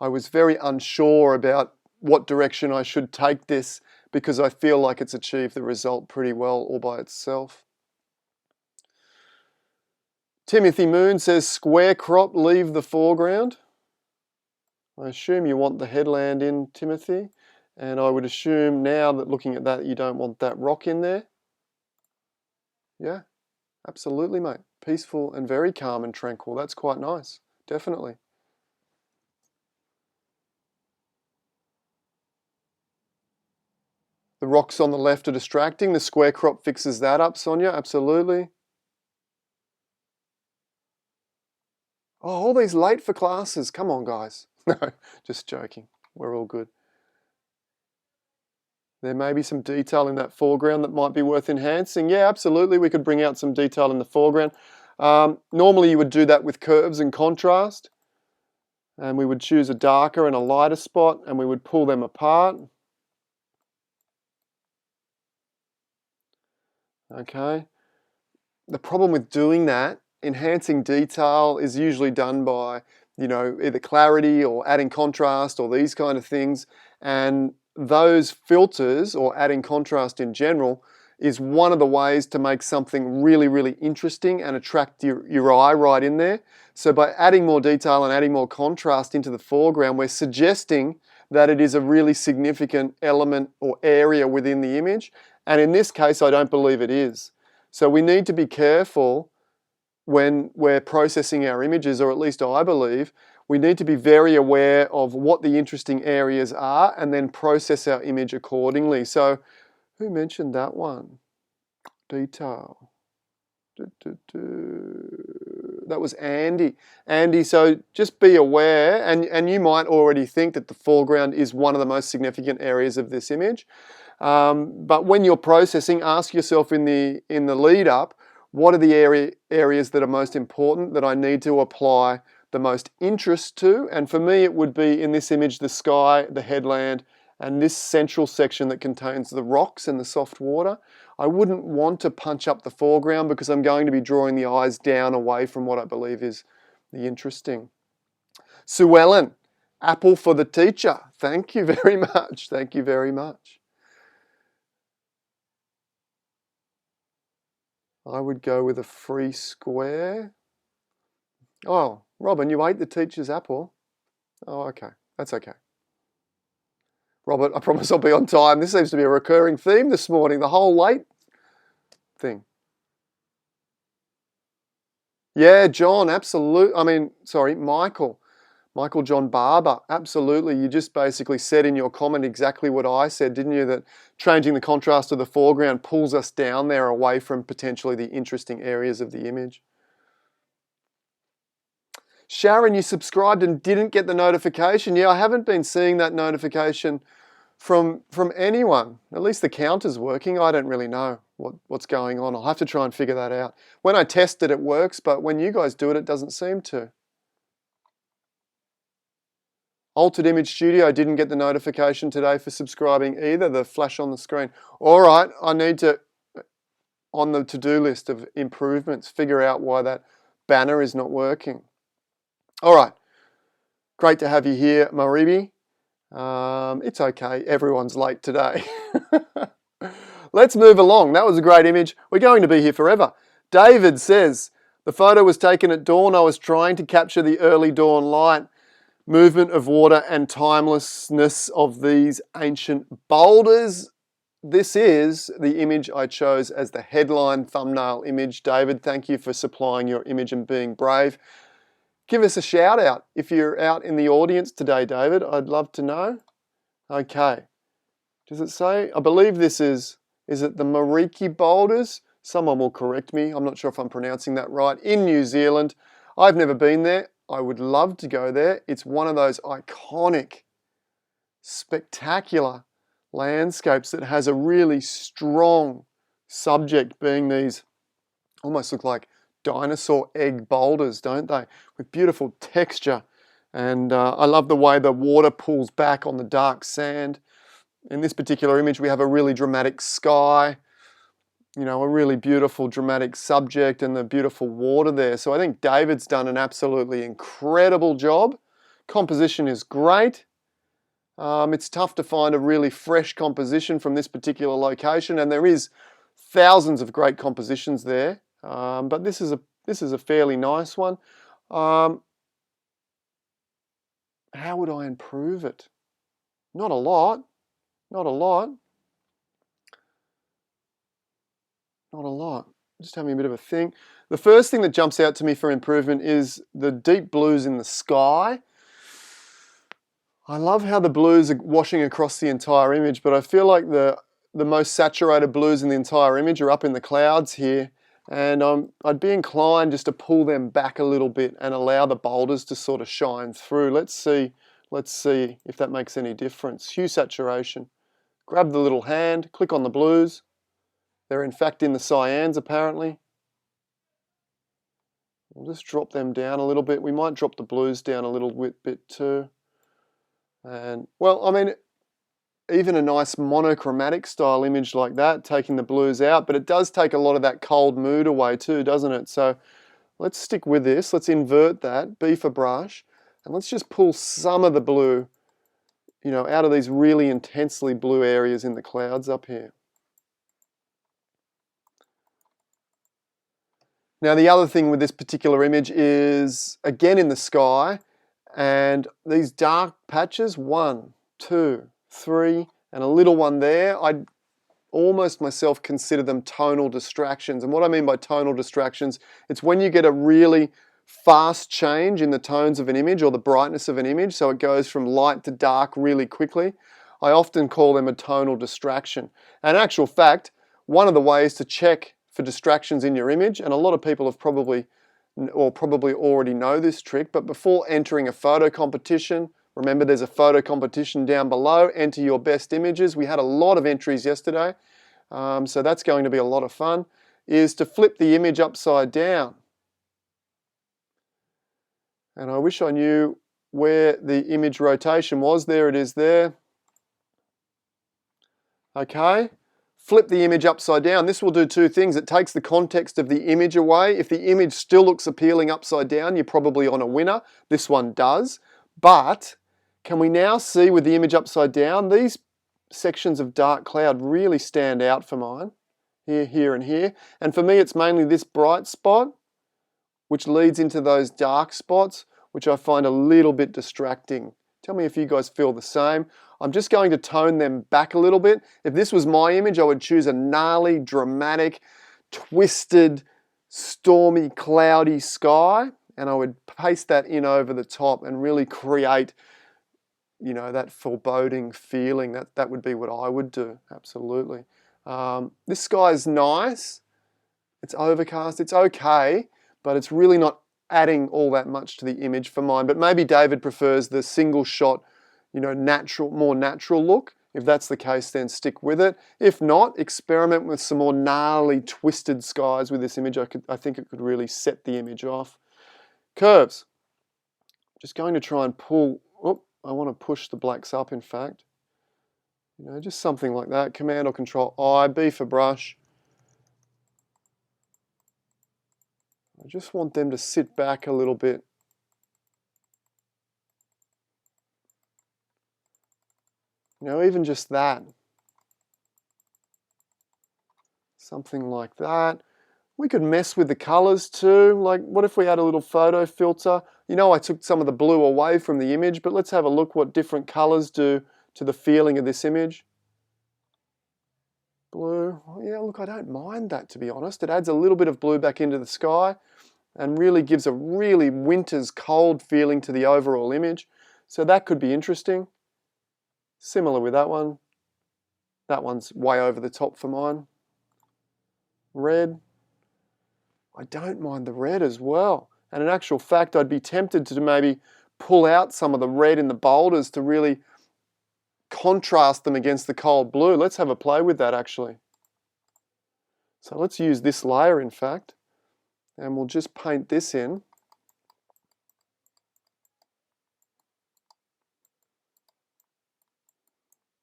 S3: was very unsure about what direction I should take this because I feel like it's achieved the result pretty well all by itself. Timothy Moon says, square crop, leave the foreground. I assume you want the headland in, Timothy. And I would assume now that looking at that, you don't want that rock in there. Yeah, absolutely, mate. Peaceful and very calm and tranquil. That's quite nice, definitely. The rocks on the left are distracting. The square crop fixes that up, Sonia, absolutely. Oh, all these late for classes. Come on, guys. No, just joking. We're all good. There may be some detail in that foreground that might be worth enhancing. Yeah, absolutely, we could bring out some detail in the foreground. Normally you would do that with curves and contrast. And we would choose a darker and a lighter spot and we would pull them apart. Okay. The problem with doing that, enhancing detail is usually done by, either clarity or adding contrast or these kind of things. And those filters, or adding contrast in general, is one of the ways to make something really, really interesting and attract your eye right in there. So by adding more detail and adding more contrast into the foreground, we're suggesting that it is a really significant element or area within the image. And in this case, I don't believe it is. So we need to be careful when we're processing our images, or at least I believe, we need to be very aware of what the interesting areas are and then process our image accordingly. So, who mentioned that one? Detail. That was Andy. Andy, so just be aware, and you might already think that the foreground is one of the most significant areas of this image. But when you're processing, ask yourself in the lead up, what are the areas that are most important that I need to apply the most interest to? And for me, it would be in this image, the sky, the headland, and this central section that contains the rocks and the soft water. I wouldn't want to punch up the foreground because I'm going to be drawing the eyes down away from what I believe is the interesting. Sue Ellen, apple for the teacher. Thank you very much. Thank you very much. I would go with a free square. Oh, Robin, you ate the teacher's apple. Oh, okay. That's okay. Robert, I promise I'll be on time. This seems to be a recurring theme this morning, the whole late thing. Yeah, John, absolutely. Michael John Barber, absolutely. You just basically said in your comment exactly what I said, didn't you? That changing the contrast of the foreground pulls us down there away from potentially the interesting areas of the image. Sharon, you subscribed and didn't get the notification. Yeah, I haven't been seeing that notification from anyone. At least the counter's working. I don't really know what's going on. I'll have to try and figure that out. When I test it, it works, but when you guys do it, it doesn't seem to. Altered Image Studio didn't get the notification today for subscribing either, the flash on the screen. All right, I need to, on the to-do list of improvements, figure out why that banner is not working. All right, great to have you here, Maribi. It's okay, everyone's late today. Let's move along. That was a great image. We're going to be here forever. David says, the photo was taken at dawn. I was trying to capture the early dawn light, movement of water and timelessness of these ancient boulders. This is the image I chose as the headline thumbnail image. David, thank you for supplying your image and being brave. Give us a shout out if you're out in the audience today, David. I'd love to know. Okay. Does it say? I believe this is it the Mariki Boulders? Someone will correct me. I'm not sure if I'm pronouncing that right. In New Zealand. I've never been there. I would love to go there. It's one of those iconic, spectacular landscapes that has a really strong subject, being these almost look like dinosaur egg boulders, don't they? With beautiful texture. And I love the way the water pulls back on the dark sand. In this particular image, we have a really dramatic sky, you know, a really beautiful dramatic subject and the beautiful water there. So I think David's done an absolutely incredible job. Composition is great. It's tough to find a really fresh composition from this particular location, and there is thousands of great compositions there. But this is a fairly nice one. How would I improve it? Not a lot. Not a lot. Not a lot. Just having a bit of a think. The first thing that jumps out to me for improvement is the deep blues in the sky. I love how the blues are washing across the entire image, but I feel like the most saturated blues in the entire image are up in the clouds here. And I'd be inclined just to pull them back a little bit and allow the boulders to sort of shine through. Let's see if that makes any difference. Hue saturation. Grab the little hand, click on the blues. They're in fact in the cyans apparently. We'll just drop them down a little bit. We might drop the blues down a little bit too. And well, I mean, even a nice monochromatic style image like that, taking the blues out, but it does take a lot of that cold mood away too, doesn't it? So let's stick with this. Let's invert that, B for brush, and let's just pull some of the blue, you know, out of these really intensely blue areas in the clouds up here. Now the other thing with this particular image is, again in the sky, and these dark patches, 1, 2, 3, and a little one there, I'd almost myself consider them tonal distractions. And what I mean by tonal distractions, it's when you get a really fast change in the tones of an image or the brightness of an image, so it goes from light to dark really quickly. I often call them a tonal distraction. And in actual fact, one of the ways to check for distractions in your image, and a lot of people have probably already know this trick, but before entering a photo competition, remember there's a photo competition down below, enter your best images. We had a lot of entries yesterday, so that's going to be a lot of fun, is to flip the image upside down. And I wish I knew where the image rotation was. There it is there. Okay, flip the image upside down. This will do two things. It takes the context of the image away. If the image still looks appealing upside down, you're probably on a winner. This one does. But can we now see with the image upside down, these sections of dark cloud really stand out for mine. Here, here, and here. And for me, it's mainly this bright spot, which leads into those dark spots, which I find a little bit distracting. Tell me if you guys feel the same. I'm just going to tone them back a little bit. If this was my image, I would choose a gnarly, dramatic, twisted, stormy, cloudy sky, and I would paste that in over the top and really create, you know, that foreboding feeling. That would be what I would do, absolutely. This sky is nice. It's overcast, it's okay, but it's really not adding all that much to the image for mine. But maybe David prefers the single shot, you know, more natural look. If that's the case, then stick with it. If not, experiment with some more gnarly, twisted skies with this image. I think it could really set the image off. Curves. Just going to try and pull, I want to push the blacks up, in fact. You know, just something like that. Command or Control I, B for brush. I just want them to sit back a little bit. You know, even just that. Something like that. We could mess with the colors too. Like, what if we had a little photo filter? You know, I took some of the blue away from the image, but let's have a look what different colors do to the feeling of this image. Blue, yeah, look, I don't mind that, to be honest. It adds a little bit of blue back into the sky and really gives a really winter's cold feeling to the overall image. So that could be interesting. Similar with that one. That one's way over the top for mine. Red. I don't mind the red as well. And in actual fact, I'd be tempted to maybe pull out some of the red in the boulders to really contrast them against the cold blue. Let's have a play with that actually. So let's use this layer, in fact, and we'll just paint this in.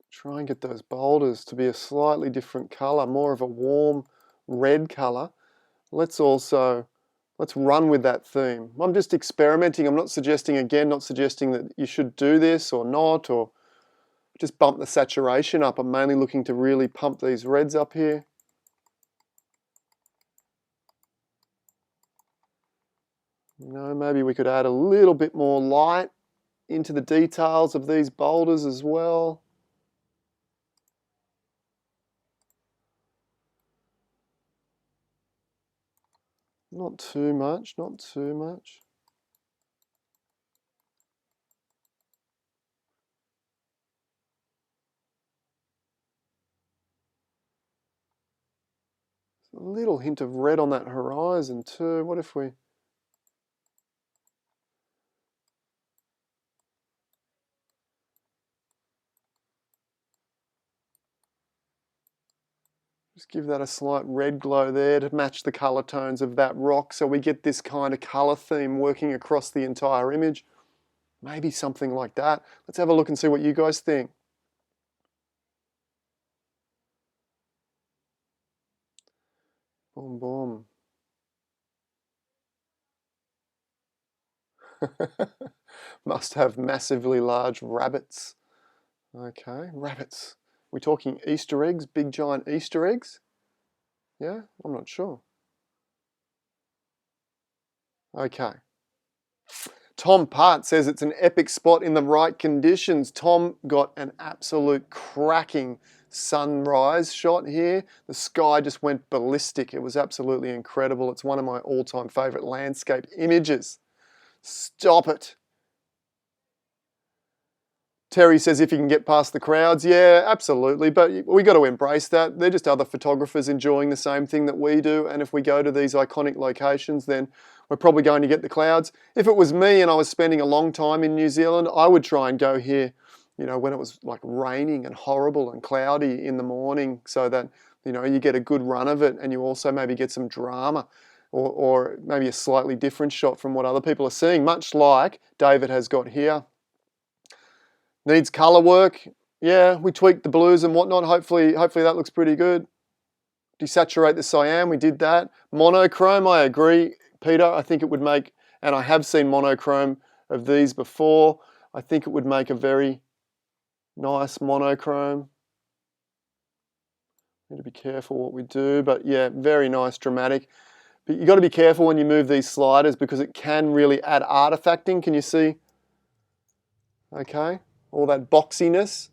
S3: Try and get those boulders to be a slightly different color, more of a warm red color. Let's run with that theme. I'm just experimenting. I'm not suggesting that you should do this or not, or just bump the saturation up. I'm mainly looking to really pump these reds up here. You know, maybe we could add a little bit more light into the details of these boulders as well. Not too much, not too much. A little hint of red on that horizon too. What if we... just give that a slight red glow there to match the color tones of that rock, so we get this kind of color theme working across the entire image. Maybe something like that. Let's have a look and see what you guys think. Boom, boom. Must have massively large rabbits. Okay, rabbits. We're talking Easter eggs, big giant Easter eggs? Yeah, I'm not sure. Okay. Tom Part says it's an epic spot in the right conditions. Tom got an absolute cracking sunrise shot here. The sky just went ballistic. It was absolutely incredible. It's one of my all-time favorite landscape images. Stop it. Terry says if you can get past the crowds, yeah, absolutely, but we got to embrace that. They're just other photographers enjoying the same thing that we do, and if we go to these iconic locations, then we're probably going to get the clouds. If it was me and I was spending a long time in New Zealand, I would try and go here, you know, when it was like raining and horrible and cloudy in the morning, so that, you know, you get a good run of it and you also maybe get some drama, or maybe a slightly different shot from what other people are seeing, much like David has got here. Needs colour work, Yeah, we tweaked the blues and whatnot. Hopefully that looks pretty good. Desaturate the cyan, we did that. Monochrome, I agree, Peter. I think it would make, and I have seen monochrome of these before. I think it would make a very nice monochrome. Need to be careful what we do, but yeah, very nice, dramatic. But you've got to be careful when you move these sliders because it can really add artifacting. Can you see? Okay, all that boxiness.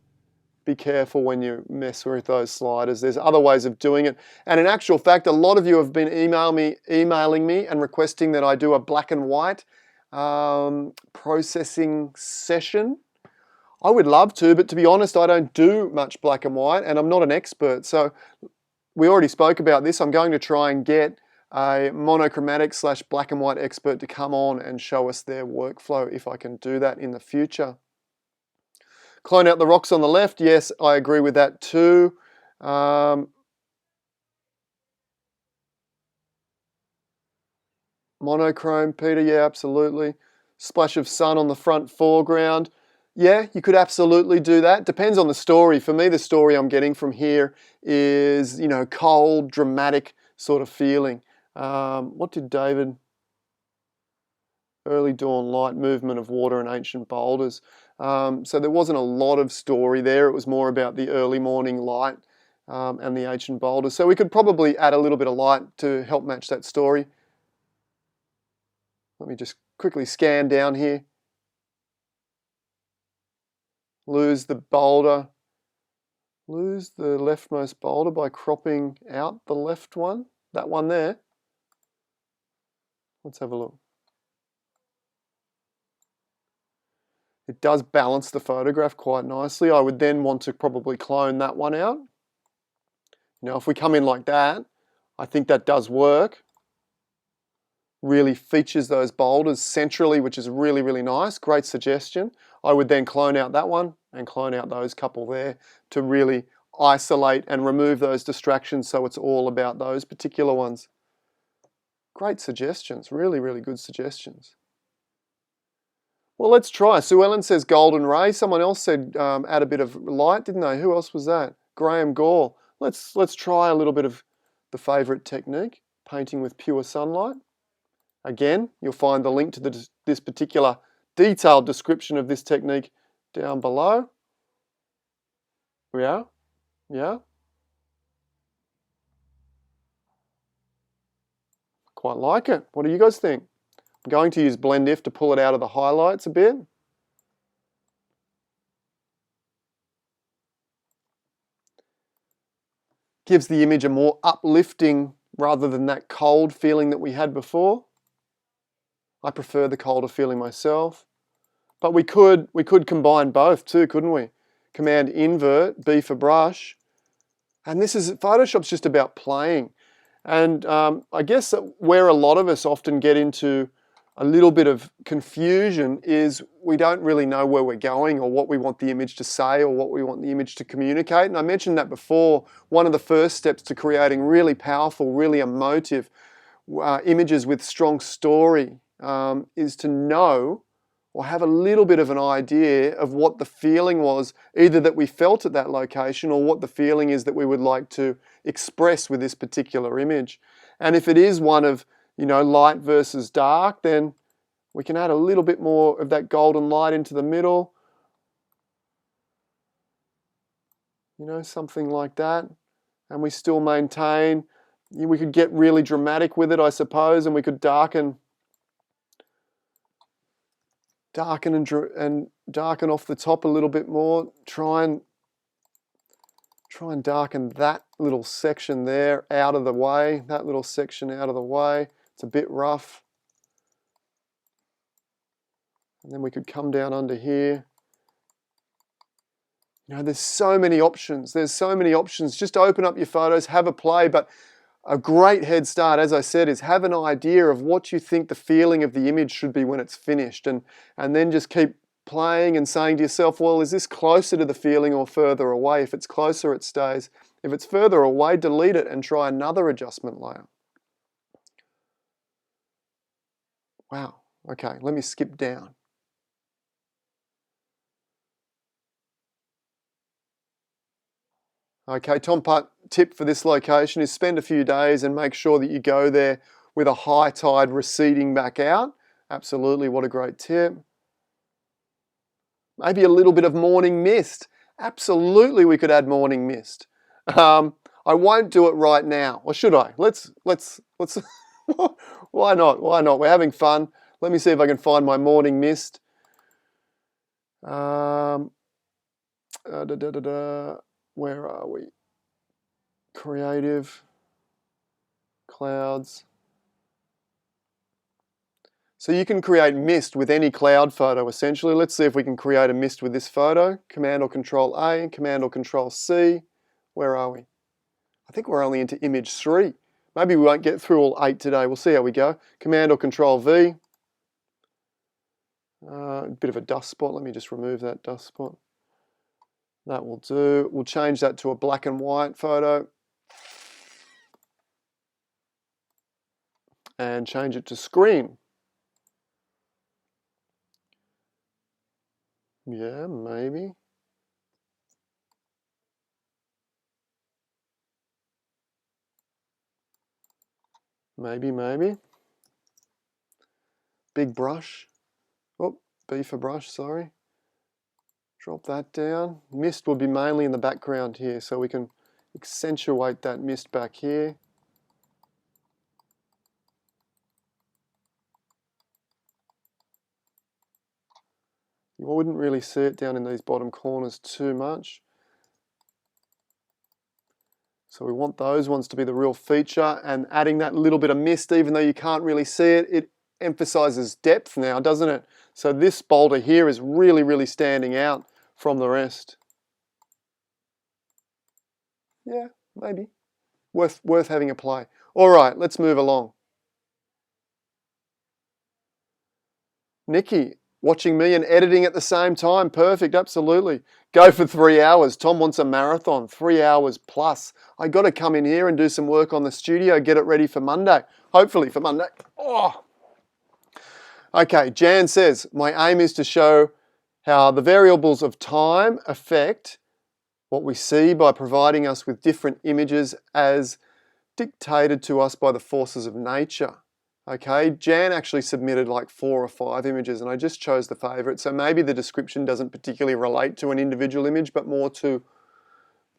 S3: Be careful when you mess with those sliders. There's other ways of doing it. And in actual fact, a lot of you have been emailing me and requesting that I do a black and white processing session. I would love to, but to be honest, I don't do much black and white and I'm not an expert. So we already spoke about this. I'm going to try and get a monochromatic / black and white expert to come on and show us their workflow if I can do that in the future. Clone out the rocks on the left. Yes, I agree with that too. Monochrome, Peter, yeah, absolutely. Splash of sun on the front foreground. Yeah, you could absolutely do that. Depends on the story. For me, the story I'm getting from here is, you know, cold, dramatic sort of feeling. What did David... Early dawn light, movement of water and ancient boulders. So there wasn't a lot of story there. It was more about the early morning light and the ancient boulders. So we could probably add a little bit of light to help match that story. Let me just quickly scan down here. Lose the boulder. Lose the leftmost boulder by cropping out the left one. That one there. Let's have a look. It does balance the photograph quite nicely. I would then want to probably clone that one out. Now, if we come in like that, I think that does work. Really features those boulders centrally, which is really, really nice. Great suggestion. I would then clone out that one and clone out those couple there to really isolate and remove those distractions so it's all about those particular ones. Great suggestions. Really, really good suggestions. Well, let's try. Sue Ellen says golden ray. Someone else said add a bit of light, didn't they? Who else was that? Graham Gore. Let's try a little bit of the favourite technique, painting with pure sunlight. Again, you'll find the link to this particular detailed description of this technique down below. Yeah, yeah. Quite like it. What do you guys think? I'm going to use Blend If to pull it out of the highlights a bit. Gives the image a more uplifting rather than that cold feeling that we had before. I prefer the colder feeling myself. But we could combine both too, couldn't we? Command invert, B for brush. And Photoshop's just about playing. And I guess where a lot of us often get into a little bit of confusion is we don't really know where we're going or what we want the image to say or what we want the image to communicate. And I mentioned that before, one of the first steps to creating really powerful, really emotive images with strong story is to know or have a little bit of an idea of what the feeling was, either that we felt at that location or what the feeling is that we would like to express with this particular image. And if it is one of, you know, light versus dark, then we can add a little bit more of that golden light into the middle. You know, something like that. And we still maintain, we could get really dramatic with it, I suppose, and we could darken and darken off the top a little bit more. Try and darken that little section there out of the way. That little section out of the way. It's a bit rough. And then we could come down under here. You know, there's so many options. There's so many options. Just open up your photos, have a play, but a great head start, as I said, is have an idea of what you think the feeling of the image should be when it's finished, and then just keep playing and saying to yourself, well, is this closer to the feeling or further away? If it's closer, it stays. If it's further away, delete it and try another adjustment layer. Wow, okay, let me skip down. Okay, Tom Putt tip for this location is spend a few days and make sure that you go there with a high tide receding back out. Absolutely, what a great tip. Maybe a little bit of morning mist. Absolutely, we could add morning mist. I won't do it right now, or should I? Let's. Why not? Why not? We're having fun. Let me see if I can find my morning mist. Where are we? Creative, clouds. So you can create mist with any cloud photo essentially. Let's see if we can create a mist with this photo. Command or Control A, Command or Control C. Where are we? I think we're only into image 3. Maybe we won't get through all 8 today. We'll see how we go. Command or Control V. A bit of a dust spot. Let me just remove that dust spot. That will do. We'll change that to a black and white photo. And change it to screen. Yeah, maybe. Maybe. Big brush. Oh, B for brush, sorry. Drop that down. Mist will be mainly in the background here, so we can accentuate that mist back here. You wouldn't really see it down in these bottom corners too much. So we want those ones to be the real feature, and adding that little bit of mist, even though you can't really see it, it emphasizes depth now, doesn't it? So this boulder here is really, really standing out from the rest. Yeah, maybe. Worth having a play. All right, let's move along. Nikki, watching me and editing at the same time. Perfect, absolutely. Go for 3 hours. Tom wants a marathon, 3 hours plus. I got to come in here and do some work on the studio, get it ready for Monday. Hopefully for Monday. Oh. Okay, Jan says, my aim is to show how the variables of time affect what we see by providing us with different images as dictated to us by the forces of nature. Okay, Jan actually submitted like 4 or 5 images and I just chose the favourite. So maybe the description doesn't particularly relate to an individual image, but more to,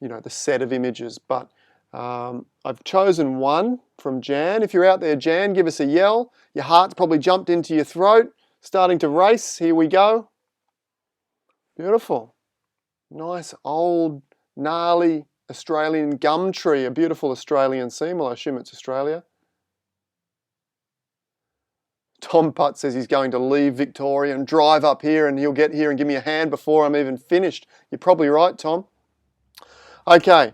S3: you know, the set of images. But I've chosen one from Jan. If you're out there, Jan, give us a yell. Your heart's probably jumped into your throat, starting to race. Here we go. Beautiful. Nice old gnarly Australian gum tree, a beautiful Australian scene. Well, I assume it's Australia. Tom Putt says he's going to leave Victoria and drive up here and he'll get here and give me a hand before I'm even finished. You're probably right, Tom. Okay.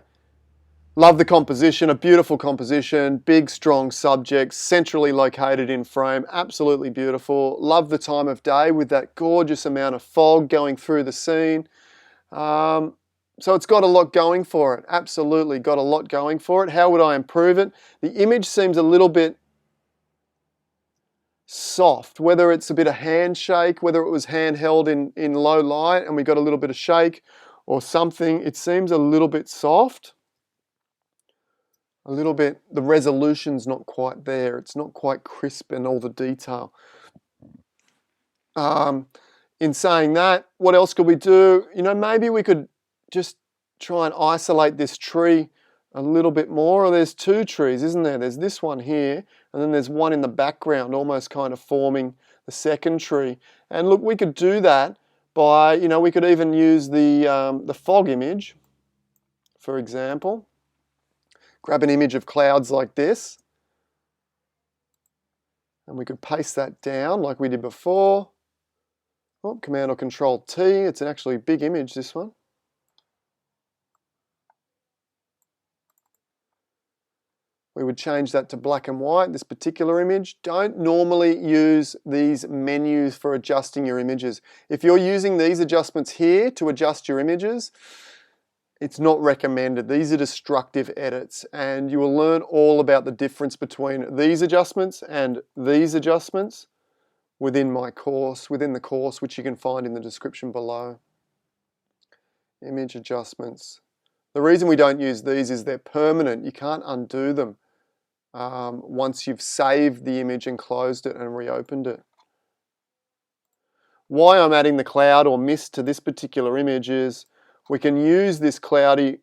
S3: Love the composition, a beautiful composition, big, strong subject, centrally located in frame, absolutely beautiful. Love the time of day with that gorgeous amount of fog going through the scene. So it's got a lot going for it, absolutely got a lot going for it. How would I improve it? The image seems a little bit soft, whether it's a bit of handshake, whether it was handheld in low light and we got a little bit of shake or something, it seems a little bit soft. A little bit, the resolution's not quite there. It's not quite crisp in all the detail. In saying that, what else could we do? You know, maybe we could just try and isolate this tree a little bit more. Or there's 2 trees, isn't there? There's this one here, and then there's one in the background, almost kind of forming the second tree. And look, we could do that by, you know, we could even use the fog image, for example. Grab an image of clouds like this, and we could paste that down like we did before. Oh, Command or Control T, it's an actually big image, this one. We would change that to black and white, this particular image. Don't normally use these menus for adjusting your images. If you're using these adjustments here to adjust your images, it's not recommended. These are destructive edits, and you will learn all about the difference between these adjustments and these adjustments within my course, within the course, which you can find in the description below. Image adjustments, The reason we don't use these is they're permanent. You can't undo them once you've saved the image and closed it and reopened it. Why I'm adding the cloud or mist to this particular image is we can use this cloudy,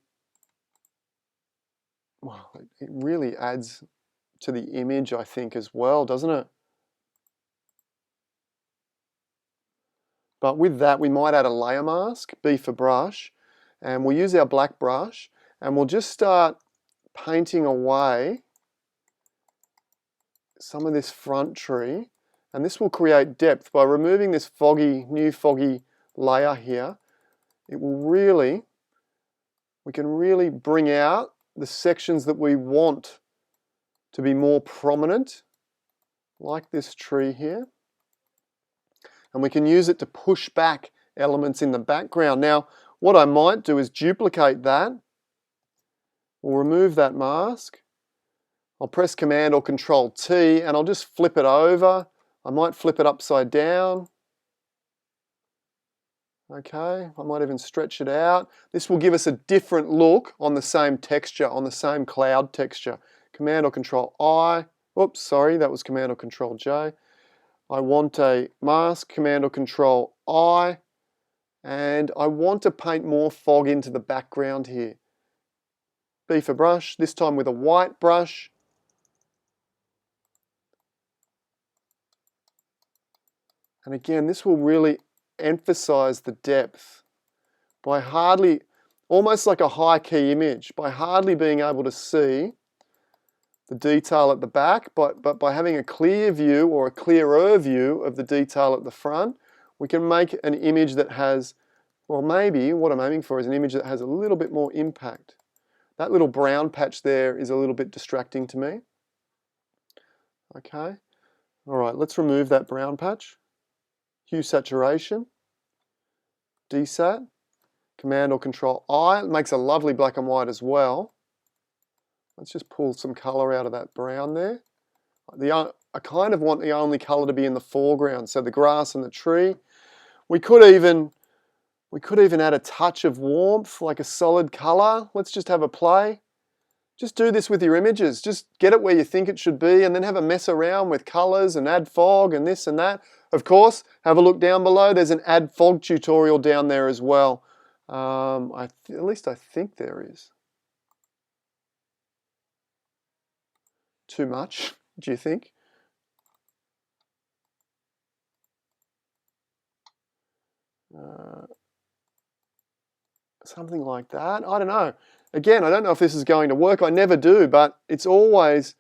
S3: well, it really adds to the image, I think, as well, doesn't it? But with that, we might add a layer mask, B for brush, and we'll use our black brush, and we'll just start painting away some of this front tree, and this will create depth. By removing this new foggy layer here, it will really, we can really bring out the sections that we want to be more prominent, like this tree here. And we can use it to push back elements in the background. Now, what I might do is duplicate that. We'll remove that mask. I'll press Command or Control T and I'll just flip it over. I might flip it upside down. Okay, I might even stretch it out. This will give us a different look on the same texture, on the same cloud texture. Command or Control I. Oops, sorry, that was Command or Control J. I want a mask, Command or Control I, and I want to paint more fog into the background here. B for brush, this time with a white brush. And again, this will really emphasize the depth by hardly, almost like a high key image, by hardly being able to see the detail at the back, but by having a clear view or a clearer view of the detail at the front, we can make an image that has, well, maybe what I'm aiming for is an image that has a little bit more impact. That little brown patch there is a little bit distracting to me. Okay, all right, let's remove that brown patch. Hue saturation, desat, Command or Control I. It makes a lovely black and white as well. Let's just pull some colour out of that brown there. I kind of want the only colour to be in the foreground, so the grass and the tree. We could even add a touch of warmth, like a solid colour. Let's just have a play. Just do this with your images. Just get it where you think it should be and then have a mess around with colours and add fog and this and that. Of course, have a look down below. There's an add fog tutorial down there as well. At least I think there is. Too much, do you think? Something like that. I don't know. Again, I don't know if this is going to work. I never do, but it's always,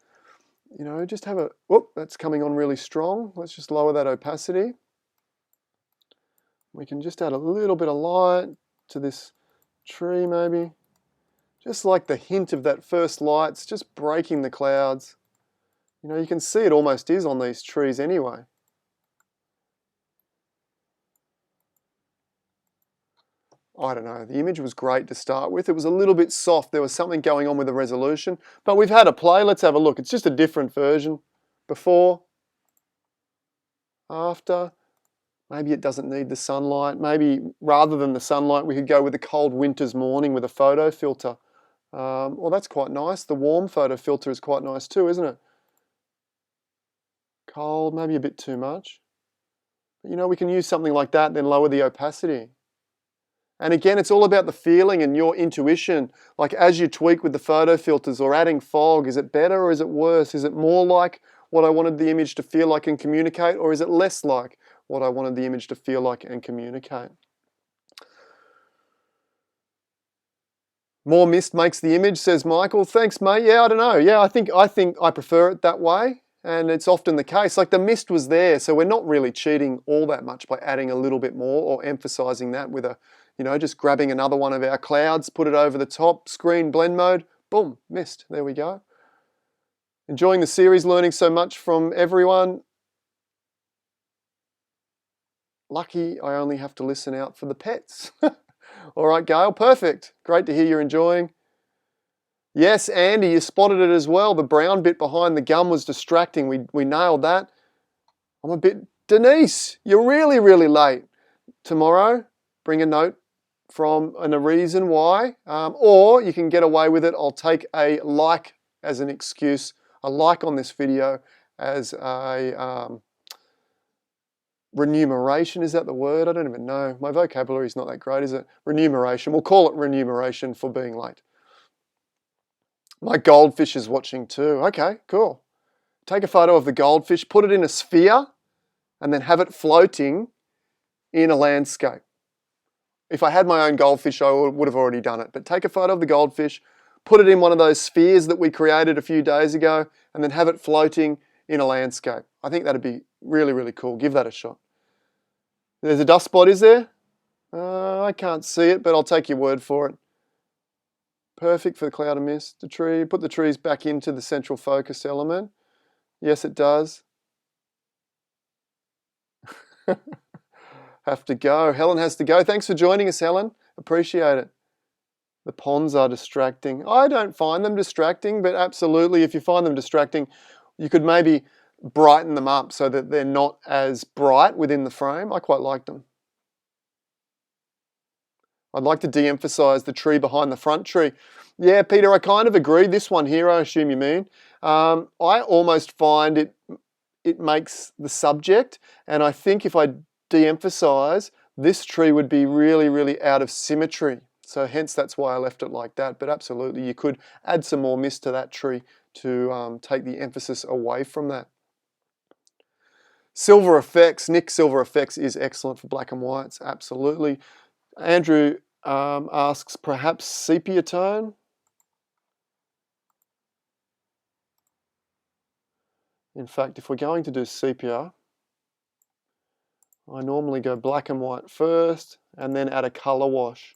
S3: you know, just have a, whoop, that's coming on really strong. Let's just lower that opacity. We can just add a little bit of light to this tree maybe. Just like the hint of that first light's just breaking the clouds. You know, you can see it almost is on these trees anyway. I don't know, the image was great to start with. It was a little bit soft. There was something going on with the resolution. But we've had a play. Let's have a look. It's just a different version. Before, after. Maybe it doesn't need the sunlight. Maybe rather than the sunlight, we could go with a cold winter's morning with a photo filter. Well, that's quite nice. The warm photo filter is quite nice too, isn't it? Cold, maybe a bit too much. But you know, we can use something like that, then lower the opacity. And again, it's all about the feeling and your intuition. Like as you tweak with the photo filters or adding fog, is it better or is it worse? Is it more like what I wanted the image to feel like and communicate, or is it less like what I wanted the image to feel like and communicate? More mist makes the image, says Michael. Thanks, mate. Yeah, I don't know. Yeah, I think I prefer it that way. And it's often the case. Like the mist was there, so we're not really cheating all that much by adding a little bit more or emphasizing that with a, you know, just grabbing another one of our clouds, put it over the top, screen blend mode, boom, mist. There we go. Enjoying the series, learning so much from everyone. Lucky I only have to listen out for the pets. All right, Gail, perfect. Great to hear you're enjoying. Yes, Andy, you spotted it as well. The brown bit behind the gum was distracting. We nailed that. Denise, you're really, really late. Tomorrow, bring a note from and a reason why, or you can get away with it. I'll take a like as an excuse, a like on this video as a remuneration. Is that the word? I don't even know. My vocabulary is not that great, is it? Remuneration. We'll call it remuneration for being late. My goldfish is watching too. Okay, cool. Take a photo of the goldfish, put it in a sphere, and then have it floating in a landscape. If I had my own goldfish, I would have already done it. But take a photo of the goldfish, put it in one of those spheres that we created a few days ago, and then have it floating in a landscape. I think that'd be really, really cool. Give that a shot. There's a dust spot, is there? I can't see it, but I'll take your word for it. Perfect for the cloud of mist. The tree. Put the trees back into the central focus element. Yes, it does. Have to go. Helen has to go. Thanks for joining us, Helen. Appreciate it. The ponds are distracting. I don't find them distracting, but absolutely, if you find them distracting, you could maybe brighten them up so that they're not as bright within the frame. I quite like them. I'd like to de-emphasize the tree behind the front tree. Yeah, Peter, I kind of agree. This one here, I assume you mean. I almost find it makes the subject, and I think if I de-emphasize, this tree would be really, really out of symmetry. So hence that's why I left it like that. But absolutely, you could add some more mist to that tree to take the emphasis away from that. Silver effects. Nick, silver effects is excellent for black and whites. Absolutely. Andrew asks, perhaps sepia tone? In fact, if we're going to do sepia, I normally go black and white first and then add a colour wash.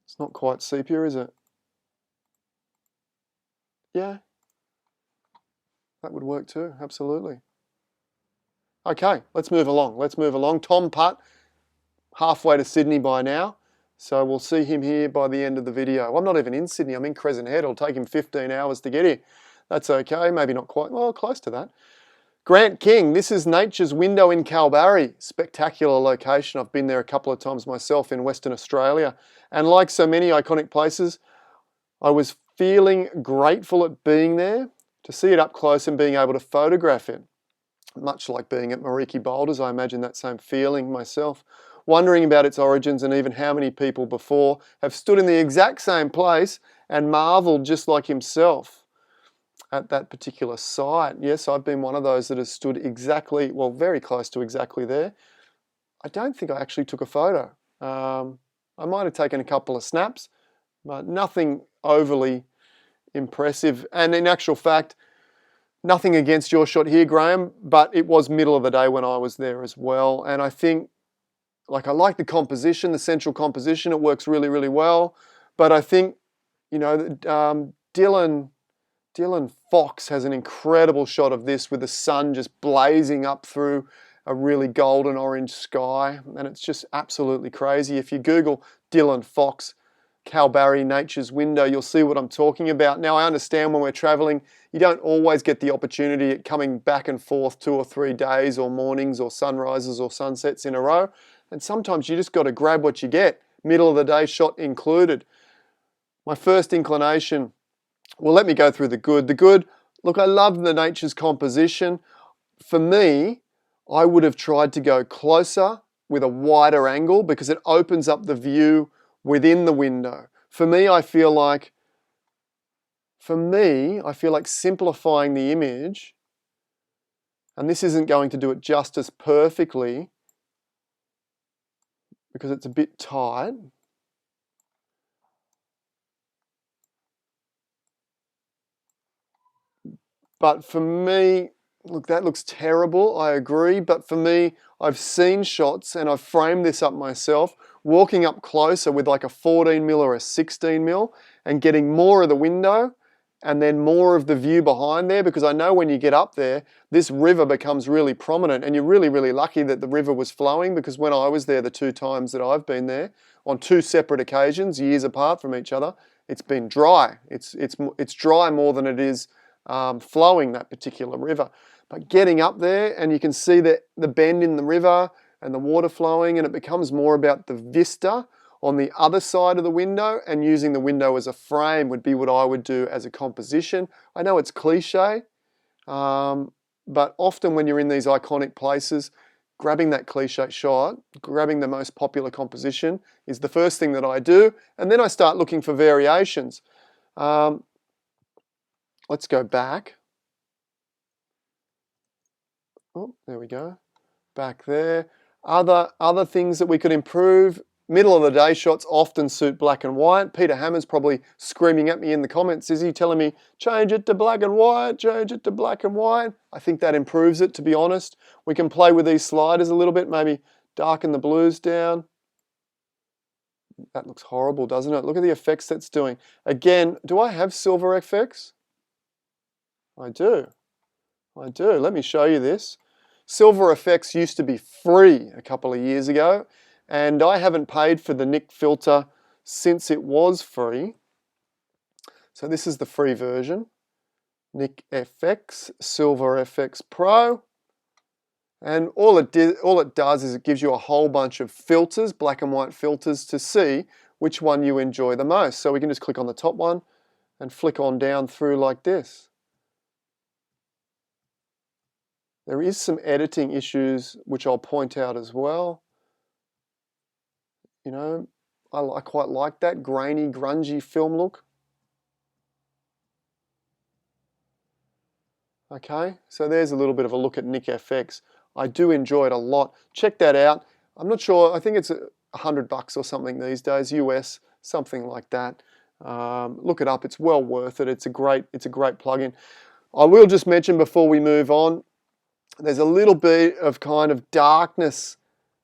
S3: It's not quite sepia, is it? Yeah. That would work too, absolutely. Okay, let's move along. Let's move along. Tom Putt, halfway to Sydney by now. So we'll see him here by the end of the video. Well, I'm not even in Sydney, I'm in Crescent Head. It'll take him 15 hours to get here. That's okay, maybe not quite, well, close to that. Grant King, this is Nature's Window in Kalbarri. Spectacular location. I've been there a couple of times myself in Western Australia. And like so many iconic places, I was feeling grateful at being there, to see it up close and being able to photograph it. Much like being at Mariki Boulders, I imagine that same feeling myself. Wondering about its origins and even how many people before have stood in the exact same place and marveled just like himself at that particular site. Yes, I've been one of those that has stood exactly, well, very close to exactly there. I don't think I actually took a photo. I might have taken a couple of snaps, but nothing overly impressive. And in actual fact, nothing against your shot here, Graham, but it was middle of the day when I was there as well. And I think, like, I like the composition, the central composition. It works really, really well. But I think, you know, Dylan Fox has an incredible shot of this with the sun just blazing up through a really golden orange sky. And it's just absolutely crazy. If you Google Dylan Fox, Kalbarri Nature's Window, you'll see what I'm talking about. Now, I understand when we're traveling, you don't always get the opportunity at coming back and forth 2 or 3 days or mornings or sunrises or sunsets in a row. And sometimes you just got to grab what you get, middle of the day shot included. My first inclination, well, let me go through the good. The good, look, I love the nature's composition. For me, I would have tried to go closer with a wider angle because it opens up the view within the window. For me, I feel like simplifying the image, and this isn't going to do it justice perfectly because it's a bit tight. But for me, look, that looks terrible, I agree. But for me, I've seen shots and I've framed this up myself, walking up closer with like a 14mm or a 16mm and getting more of the window and then more of the view behind there, because I know when you get up there, this river becomes really prominent, and you're really, really lucky that the river was flowing, because when I was there the 2 times that I've been there, on 2 separate occasions, years apart from each other, it's been dry. It's dry more than it is flowing that particular river. But getting up there and you can see the bend in the river and the water flowing, and it becomes more about the vista on the other side of the window, and using the window as a frame would be what I would do as a composition. I know it's cliche, but often when you're in these iconic places, grabbing that cliche shot, grabbing the most popular composition is the first thing that I do, and then I start looking for variations. Let's go back. Oh, there we go. Back there. Other things that we could improve. Middle of the day shots often suit black and white. Peter Hammer's probably screaming at me in the comments. Is he telling me, change it to black and white, change it to black and white? I think that improves it, to be honest. We can play with these sliders a little bit, maybe darken the blues down. That looks horrible, doesn't it? Look at the effects that's doing. Again, do I have silver FX? I do. I do. Let me show you this. Silver effects used to be free a couple of years ago, and I haven't paid for the Nik filter since it was free. So this is the free version. Nik FX, Silver FX Pro. And all it does is it gives you a whole bunch of filters, black and white filters, to see which one you enjoy the most. So we can just click on the top one and flick on down through like this. There is some editing issues which I'll point out as well. You know, I quite like that grainy, grungy film look. Okay, so there's a little bit of a look at Nik FX. I do enjoy it a lot. Check that out. I'm not sure, I think it's $100 or something these days, US, something like that. Look it up, it's well worth it. It's a great plugin. I will just mention before we move on, there's a little bit of kind of darkness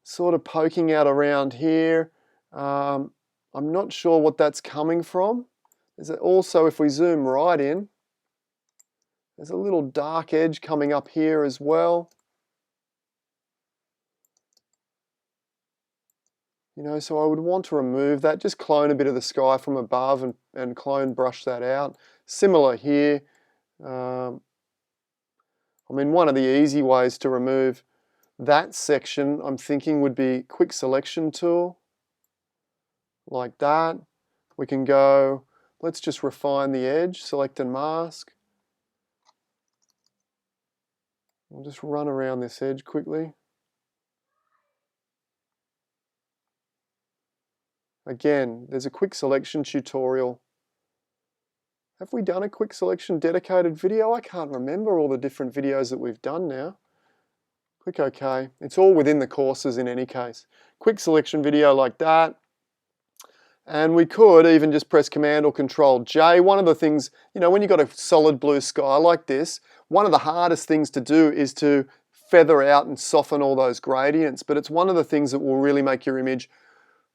S3: sort of poking out around here. I'm not sure what that's coming from. There's also, if we zoom right in, there's a little dark edge coming up here as well. You know, so I would want to remove that. Just clone a bit of the sky from above and clone brush that out. Similar here. I mean, one of the easy ways to remove that section, I'm thinking, would be quick selection tool, like that. We can go, let's just refine the edge, select and mask. We'll just run around this edge quickly. Again, there's a quick selection tutorial. Have we done a quick selection dedicated video? I can't remember all the different videos that we've done now. Click OK. It's all within the courses in any case. Quick selection video like that. And we could even just press Command or Control J. One of the things, you know, when you've got a solid blue sky like this, one of the hardest things to do is to feather out and soften all those gradients. But it's one of the things that will really make your image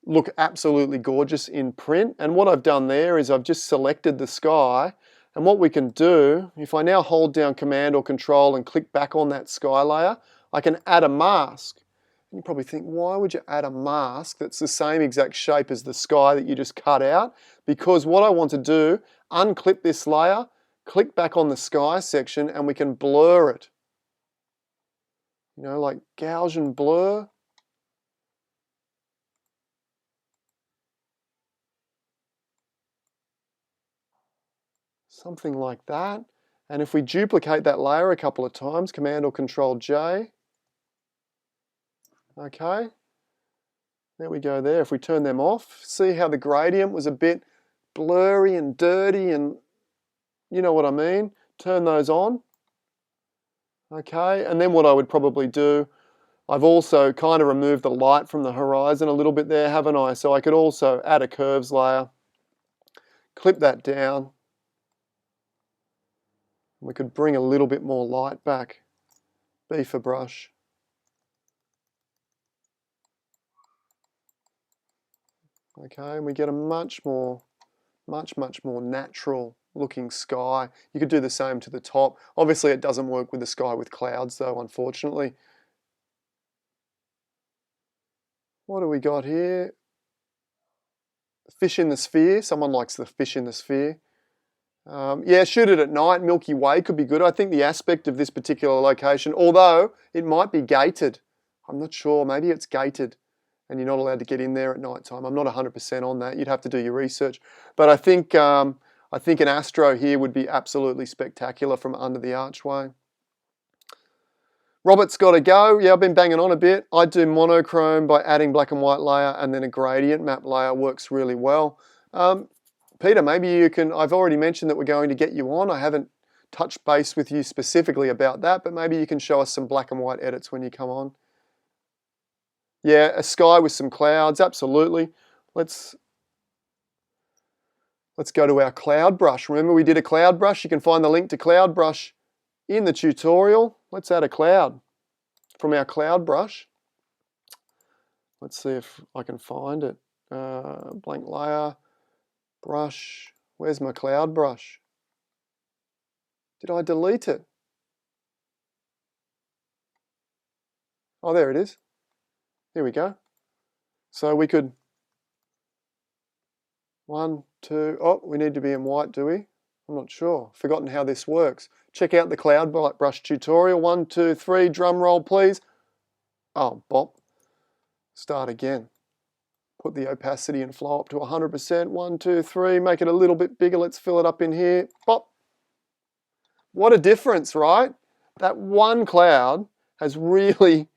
S3: look absolutely gorgeous in print. And what I've done there is I've just selected the sky, and what we can do, if I now hold down Command or Control and click back on that sky layer, I can add a mask. And you probably think, why would you add a mask that's the same exact shape as the sky that you just cut out? Because what I want to do, unclip this layer, click back on the sky section, and we can blur it. You know, like Gaussian blur. Something like that. And if we duplicate that layer a couple of times, Command or Control J, okay, there we go there. If we turn them off, see how the gradient was a bit blurry and dirty, and you know what I mean. Turn those on, okay, and then what I would probably do, I've also kind of removed the light from the horizon a little bit there, haven't I? So I could also add a curves layer, clip that down. We could bring a little bit more light back. B for brush. Okay, and we get a much more natural looking sky. You could do the same to the top. Obviously it doesn't work with the sky with clouds though, unfortunately. What do we got here? Fish in the sphere. Someone likes the fish in the sphere. Yeah, shoot it at night. Milky Way could be good. I think the aspect of this particular location, although it might be gated, I'm not sure. Maybe it's gated and you're not allowed to get in there at night time. I'm not 100% on that. You'd have to do your research. But I think an astro here would be absolutely spectacular from under the archway. Robert's got to go. Yeah, I've been banging on a bit. I do monochrome by adding black and white layer, and then a gradient map layer works really well. Peter, maybe you can, I've already mentioned that we're going to get you on. I haven't touched base with you specifically about that, but maybe you can show us some black and white edits when you come on. Yeah, a sky with some clouds, absolutely. Let's go to our cloud brush. Remember we did a cloud brush? You can find the link to cloud brush in the tutorial. Let's add a cloud from our cloud brush. Let's see if I can find it. Blank layer. Brush, where's my cloud brush? Did I delete it? Oh, there it is. Here we go. So we could, 1, 2, oh, we need to be in white, do we? I'm not sure. Forgotten how this works. Check out the cloud brush tutorial. 1, 2, 3, drum roll, please. Oh, bop. Start again. Put the opacity and flow up to 100%. 1, 2, 3. Make it a little bit bigger. Let's fill it up in here. Pop. What a difference, right? That one cloud has really,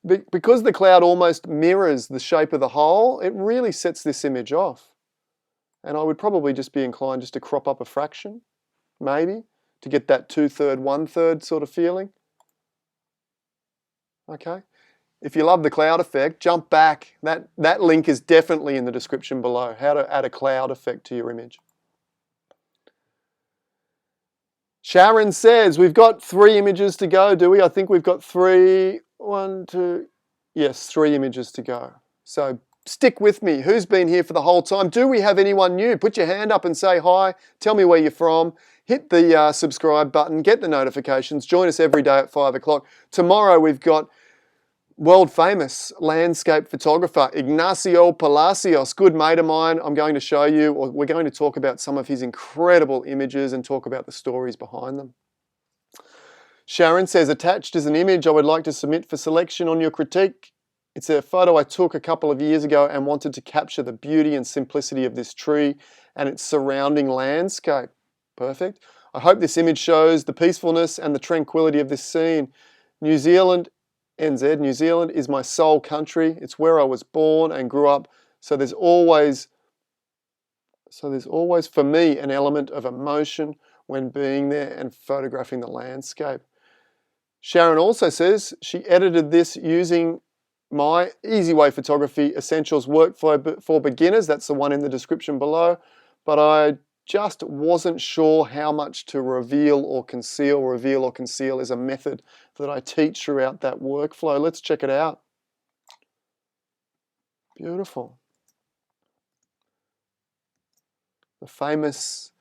S3: because the cloud almost mirrors the shape of the hole, it really sets this image off. And I would probably just be inclined just to crop up a fraction, maybe, to get that 2/3, 1/3 sort of feeling. Okay. If you love the cloud effect, jump back. That link is definitely in the description below, how to add a cloud effect to your image. Sharon says, we've got 3 images to go, do we? I think we've got 3, 1, 2, yes, 3 images to go. So stick with me. Who's been here for the whole time? Do we have anyone new? Put your hand up and say hi. Tell me where you're from. Hit the subscribe button. Get the notifications. Join us every day at 5 o'clock. Tomorrow we've got world famous landscape photographer Ignacio Palacios, good mate of mine. I'm going to show you, or we're going to talk about some of his incredible images and talk about the stories behind them. Sharon says, attached is an image I would like to submit for selection on your critique. It's a photo I took a couple of years ago and wanted to capture the beauty and simplicity of this tree and its surrounding landscape. Perfect. I hope this image shows the peacefulness and the tranquility of this scene. New Zealand, NZ, New Zealand is my soul country. It's where I was born and grew up. So there's always for me an element of emotion when being there and photographing the landscape. Sharon also says she edited this using my Easy Way Photography Essentials workflow for beginners. That's the one in the description below. But I just wasn't sure how much to reveal or conceal. Reveal or conceal is a method that I teach throughout that workflow. Let's check it out. Beautiful. The famous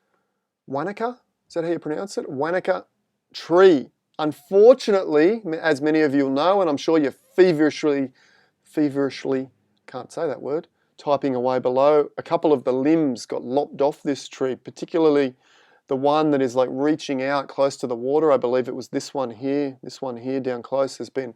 S3: Wanaka, is that how you pronounce it? Wanaka tree. Unfortunately, as many of you will know, and I'm sure you're feverishly, can't say that word, typing away below, a couple of the limbs got lopped off this tree, particularly the one that is like reaching out close to the water. I believe it was this one here down close has been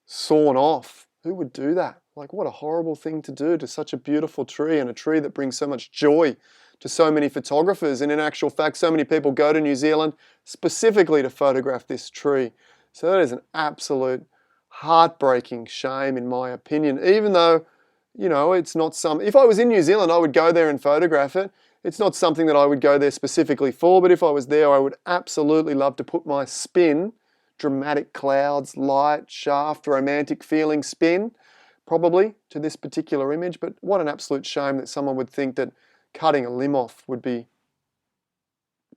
S3: sawn off. Who would do that? Like, what a horrible thing to do to such a beautiful tree, and a tree that brings so much joy to so many photographers. And in actual fact, so many people go to New Zealand specifically to photograph this tree. So that is an absolute heartbreaking shame in my opinion, even though, you know, it's not if I was in New Zealand, I would go there and photograph it. It's not something that I would go there specifically for, but if I was there, I would absolutely love to put my spin, dramatic clouds, light, shaft, romantic feeling spin, probably to this particular image. But what an absolute shame that someone would think that cutting a limb off would be,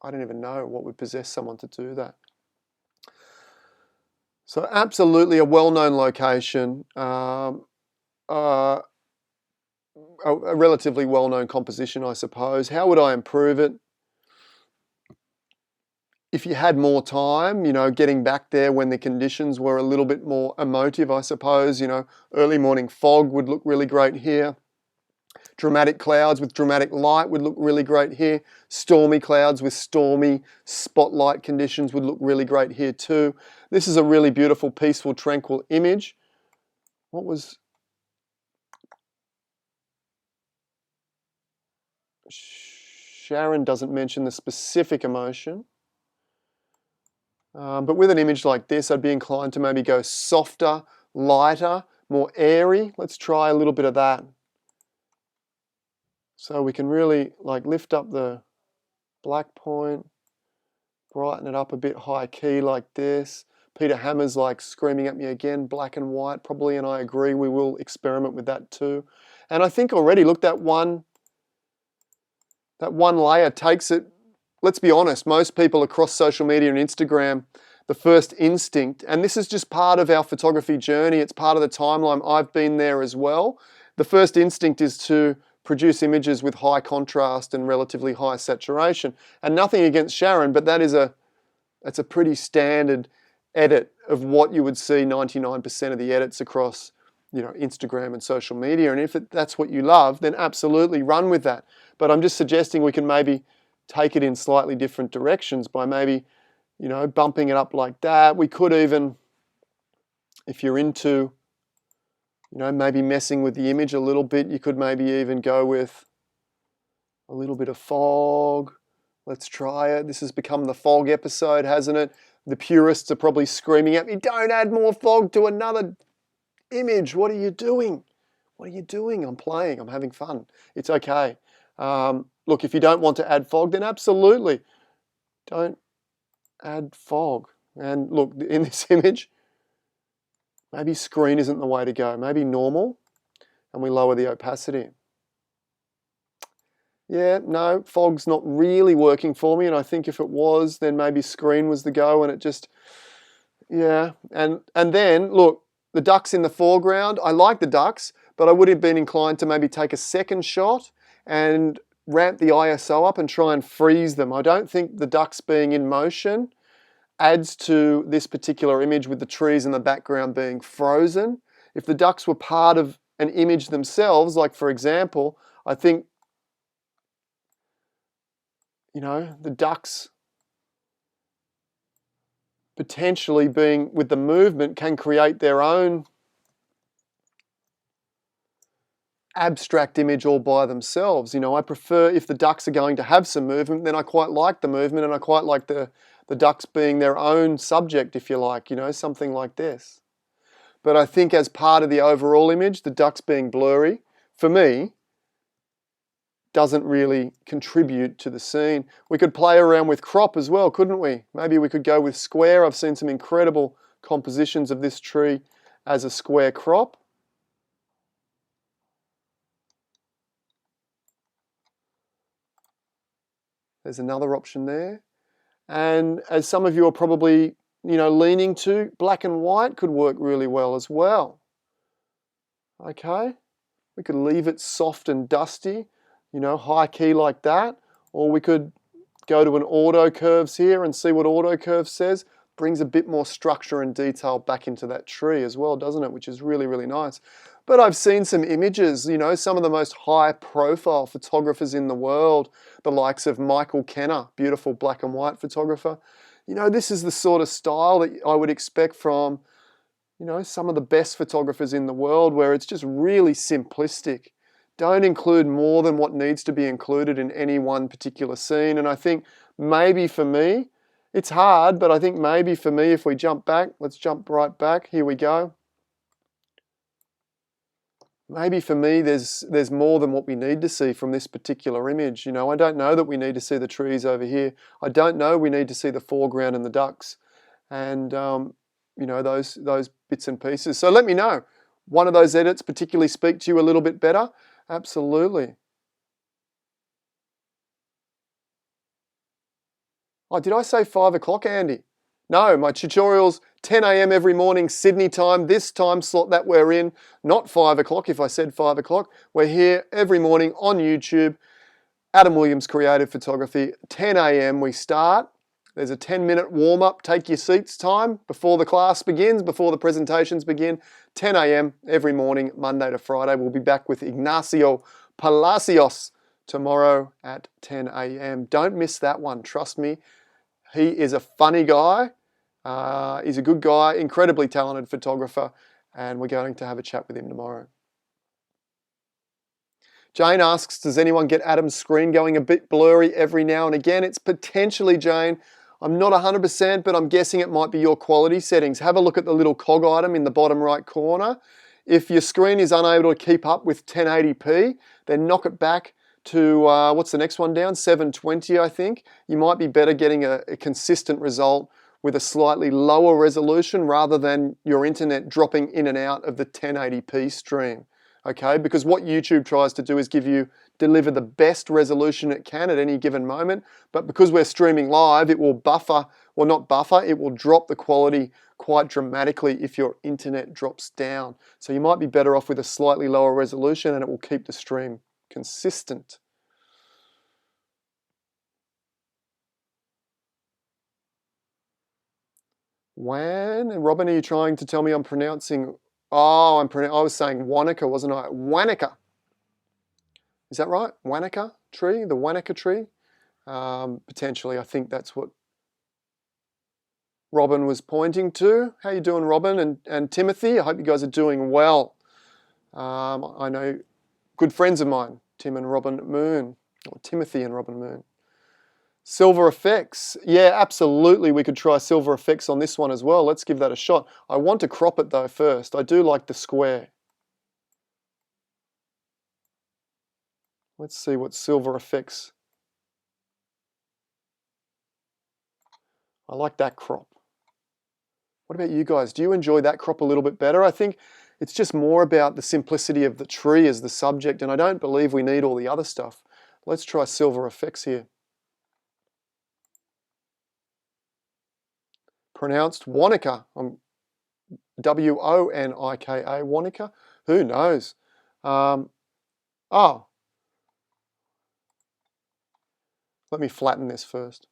S3: I don't even know what would possess someone to do that. So absolutely a well-known location, a relatively well-known composition, I suppose. How would I improve it? If you had more time, you know, getting back there when the conditions were a little bit more emotive, I suppose, you know, early morning fog would look really great here. Dramatic clouds with dramatic light would look really great here. Stormy clouds with stormy spotlight conditions would look really great here too. This is a really beautiful, peaceful, tranquil image. What was... Sharon doesn't mention the specific emotion. But with an image like this, I'd be inclined to maybe go softer, lighter, more airy. Let's try a little bit of that. So we can really like lift up the black point, brighten it up a bit high key like this. Peter Hammer's like screaming at me again, black and white probably, and I agree, we will experiment with that too. And I think already, look, that one layer takes it. Let's be honest, most people across social media and Instagram, the first instinct, and this is just part of our photography journey, it's part of the timeline, I've been there as well. The first instinct is to produce images with high contrast and relatively high saturation. And nothing against Sharon, but that's a pretty standard edit of what you would see 99% of the edits across, you know, Instagram and social media. And if that's what you love, then absolutely run with that. But I'm just suggesting we can maybe take it in slightly different directions by maybe, you know, bumping it up like that. We could even, if you're into, you know, maybe messing with the image a little bit, you could maybe even go with a little bit of fog. Let's try it. This has become the fog episode, hasn't it? The purists are probably screaming at me, don't add more fog to another image. What are you doing? What are you doing? I'm playing. I'm having fun. It's okay. Look, if you don't want to add fog, then absolutely don't add fog. And look, in this image, maybe screen isn't the way to go. Maybe normal, and we lower the opacity. Yeah, no, fog's not really working for me, and I think if it was, then maybe screen was the go, and it just, yeah. And then, look, the ducks in the foreground, I like the ducks, but I would have been inclined to maybe take a second shot and ramp the ISO up and try and freeze them. I don't think the ducks being in motion adds to this particular image with the trees in the background being frozen. If the ducks were part of an image themselves, like for example, I think, you know, the ducks potentially being with the movement can create their own abstract image all by themselves. You know, I prefer if the ducks are going to have some movement, then I quite like the movement, and I quite like the ducks being their own subject, if you like, you know, something like this. But I think as part of the overall image, the ducks being blurry, for me, doesn't really contribute to the scene. We could play around with crop as well, couldn't we? Maybe we could go with square. I've seen some incredible compositions of this tree as a square crop. There's another option there. And as some of you are probably, you know, leaning to, black and white could work really well as well. Okay, we could leave it soft and dusty, you know, high key like that, or we could go to an auto curves here and see what auto curves says. Brings a bit more structure and detail back into that tree as well, doesn't it? Which is really, really nice. But I've seen some images, you know, some of the most high profile photographers in the world, the likes of Michael Kenner, beautiful black and white photographer. You know, this is the sort of style that I would expect from, you know, some of the best photographers in the world, where it's just really simplistic. Don't include more than what needs to be included in any one particular scene. And I think maybe for me, it's hard, but I think maybe for me, if we jump back, let's jump right back. Here we go. Maybe for me, there's more than what we need to see from this particular image. You know, I don't know that we need to see the trees over here. I don't know we need to see the foreground and the ducks, and you know, those bits and pieces. So let me know. One of those edits particularly speak to you a little bit better? Absolutely. Oh, did I say 5 o'clock, Andy? No, my tutorial's 10 a.m. every morning, Sydney time. This time slot that we're in, not 5 o'clock. If I said 5 o'clock, we're here every morning on YouTube. Adam Williams Creative Photography, 10 a.m. we start. There's a 10-minute warm-up, take your seats time before the class begins, before the presentations begin. 10 a.m. every morning, Monday to Friday. We'll be back with Ignacio Palacios tomorrow at 10 a.m. Don't miss that one, trust me. He is a funny guy. He's a good guy, incredibly talented photographer, and we're going to have a chat with him tomorrow. Jane asks, does anyone get Adam's screen going a bit blurry every now and again? It's potentially, Jane. I'm not 100%, but I'm guessing it might be your quality settings. Have a look at the little cog item in the bottom right corner. If your screen is unable to keep up with 1080p, then knock it back to, what's the next one down? 720, I think. You might be better getting a consistent result with a slightly lower resolution rather than your internet dropping in and out of the 1080p stream. Okay, because what YouTube tries to do is deliver the best resolution it can at any given moment, but because we're streaming live, it will buffer, well not buffer, it will drop the quality quite dramatically if your internet drops down. So you might be better off with a slightly lower resolution and it will keep the stream consistent. Robin, are you trying to tell me I'm pronouncing... Oh, I was saying Wanaka, wasn't I? Wanaka. Is that right? Wanaka tree? The Wanaka tree? Potentially, I think that's what Robin was pointing to. How you doing, Robin and Timothy? I hope you guys are doing well. I know good friends of mine, Tim and Robin Moon, or Timothy and Robin Moon. Silver effects. Yeah, absolutely. We could try silver effects on this one as well. Let's give that a shot. I want to crop it though first. I do like the square. Let's see what silver effects. I like that crop. What about you guys? Do you enjoy that crop a little bit better? I think it's just more about the simplicity of the tree as the subject, and I don't believe we need all the other stuff. Let's try silver effects here. Pronounced Wanaka. W-O-N-I-K-A, Wanaka. Who knows? Oh. Let me flatten this first.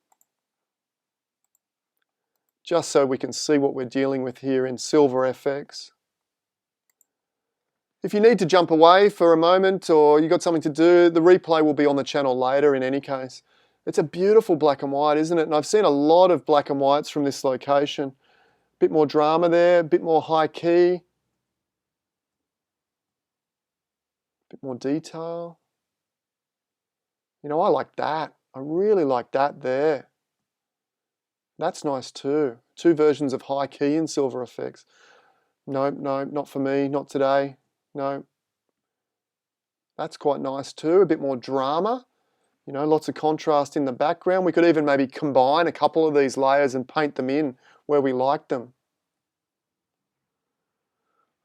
S3: Just so we can see what we're dealing with here in Silver FX. If you need to jump away for a moment or you've got something to do, the replay will be on the channel later in any case. It's a beautiful black and white, isn't it? And I've seen a lot of black and whites from this location. A bit more drama there, a bit more high key. A bit more detail. You know, I like that. I really like that there. That's nice too. Two versions of high key in Silver effects. No, not for me, not today. No. That's quite nice too, a bit more drama. You know, lots of contrast in the background. We could even maybe combine a couple of these layers and paint them in where we like them.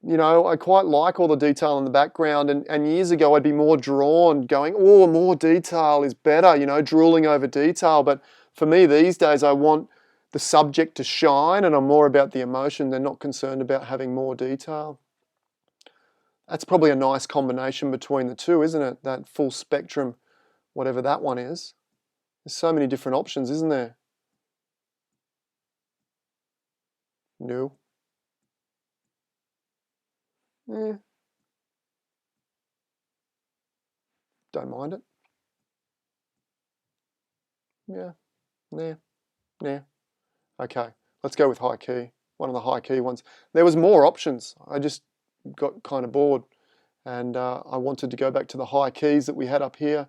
S3: You know, I quite like all the detail in the background, and years ago I'd be more drawn going, oh, more detail is better, you know, drooling over detail. But for me these days I want the subject to shine and I'm more about the emotion than not concerned about having more detail. That's probably a nice combination between the two, isn't it? That full spectrum, whatever that one is. There's so many different options, isn't there? No. Don't mind it. Yeah. Nah. Okay, let's go with high key. One of the high key ones. There was more options. I just got kind of bored and I wanted to go back to the high keys that we had up here.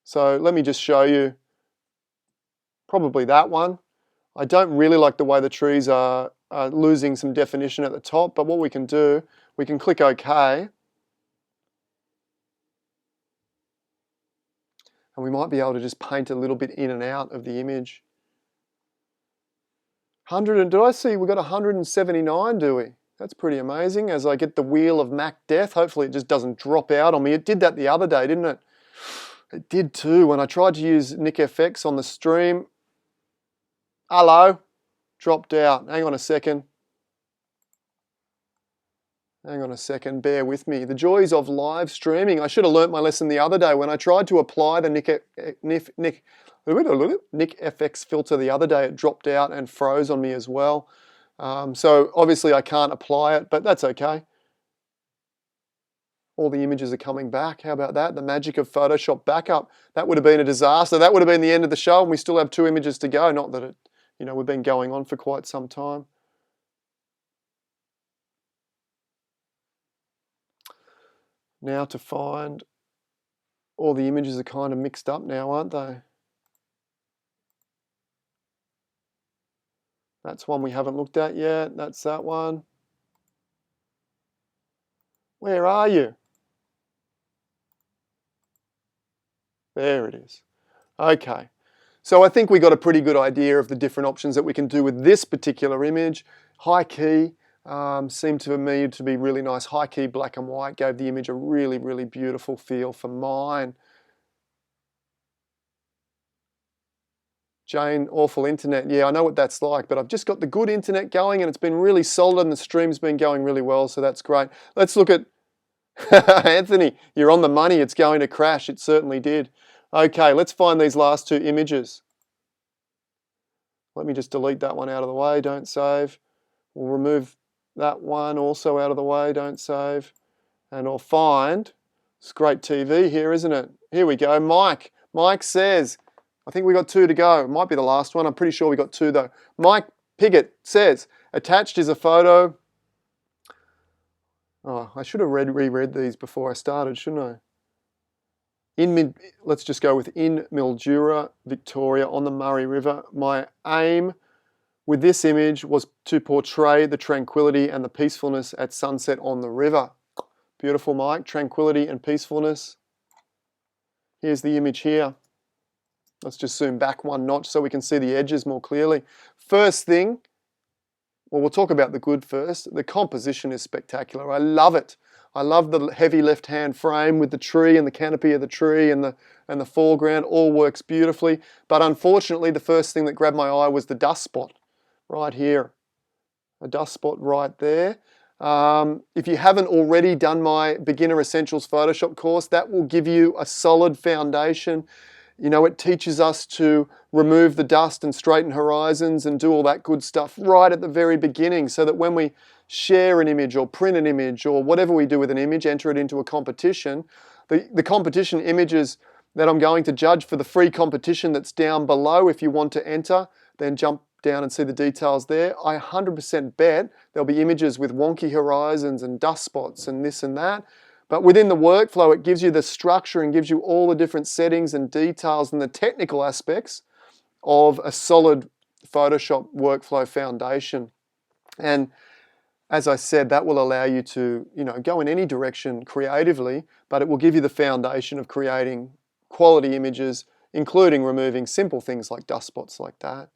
S3: So let me just show you probably that one. I don't really like the way the trees are losing some definition at the top, but what we can do, we can click OK. And we might be able to just paint a little bit in and out of the image. 100, and did I see we got 179, do we? That's pretty amazing. As I get the wheel of Mac Death, hopefully it just doesn't drop out on me. It did that the other day, didn't it? It did too. When I tried to use NickFX on the stream, hello, dropped out. Hang on a second. Bear with me. The joys of live streaming. I should have learnt my lesson the other day when I tried to apply the NickFX filter the other day. It dropped out and froze on me as well. So obviously I can't apply it, but that's okay. all the images are coming back. How about that? The magic of Photoshop backup. That would have been a disaster. That would have been the end of the show, and we still have 2 images to go. Not that it, we've been going on for quite some time. Now to find, all the images are kind of mixed up now, aren't they? That's one we haven't looked at yet. That's that one. Where are you? There it is. Okay. So I think we got a pretty good idea of the different options that we can do with this particular image. High key seemed to me to be really nice. High key black and white gave the image a really, really beautiful feel for mine. Jane, awful internet. Yeah, I know what that's like, but I've just got the good internet going and it's been really solid and the stream's been going really well, so that's great. Let's look at Anthony, you're on the money. It's going to crash. It certainly did. Okay, let's find these last 2 images. Let me just delete that one out of the way. Don't save. We'll remove that one also out of the way. Don't save. And I'll find, it's great TV here, isn't it? Here we go. Mike. Mike says, I think we got 2 to go. It might be the last one. I'm pretty sure we got 2 though. Mike Piggott says, attached is a photo. Oh, I should have reread these before I started, shouldn't I? Let's just go with in Mildura, Victoria, on the Murray River. My aim with this image was to portray the tranquility and the peacefulness at sunset on the river. Beautiful, Mike. Tranquility and peacefulness. Here's the image here. Let's just zoom back 1 notch so we can see the edges more clearly. First thing, well, we'll talk about the good first. The composition is spectacular. I love it. I love the heavy left-hand frame with the tree and the canopy of the tree and the foreground. All works beautifully. But unfortunately, the first thing that grabbed my eye was the dust spot right here. A dust spot right there. If you haven't already done my Beginner Essentials Photoshop course, that will give you a solid foundation. It teaches us to remove the dust and straighten horizons and do all that good stuff right at the very beginning, so that when we share an image or print an image or whatever we do with an image, enter it into a competition, the competition images that I'm going to judge for the free competition that's down below, if you want to enter, then jump down and see the details there. I 100% bet there'll be images with wonky horizons and dust spots and this and that. But within the workflow, it gives you the structure and gives you all the different settings and details and the technical aspects of a solid Photoshop workflow foundation. And as I said, that will allow you to, go in any direction creatively, but it will give you the foundation of creating quality images, including removing simple things like dust spots like that.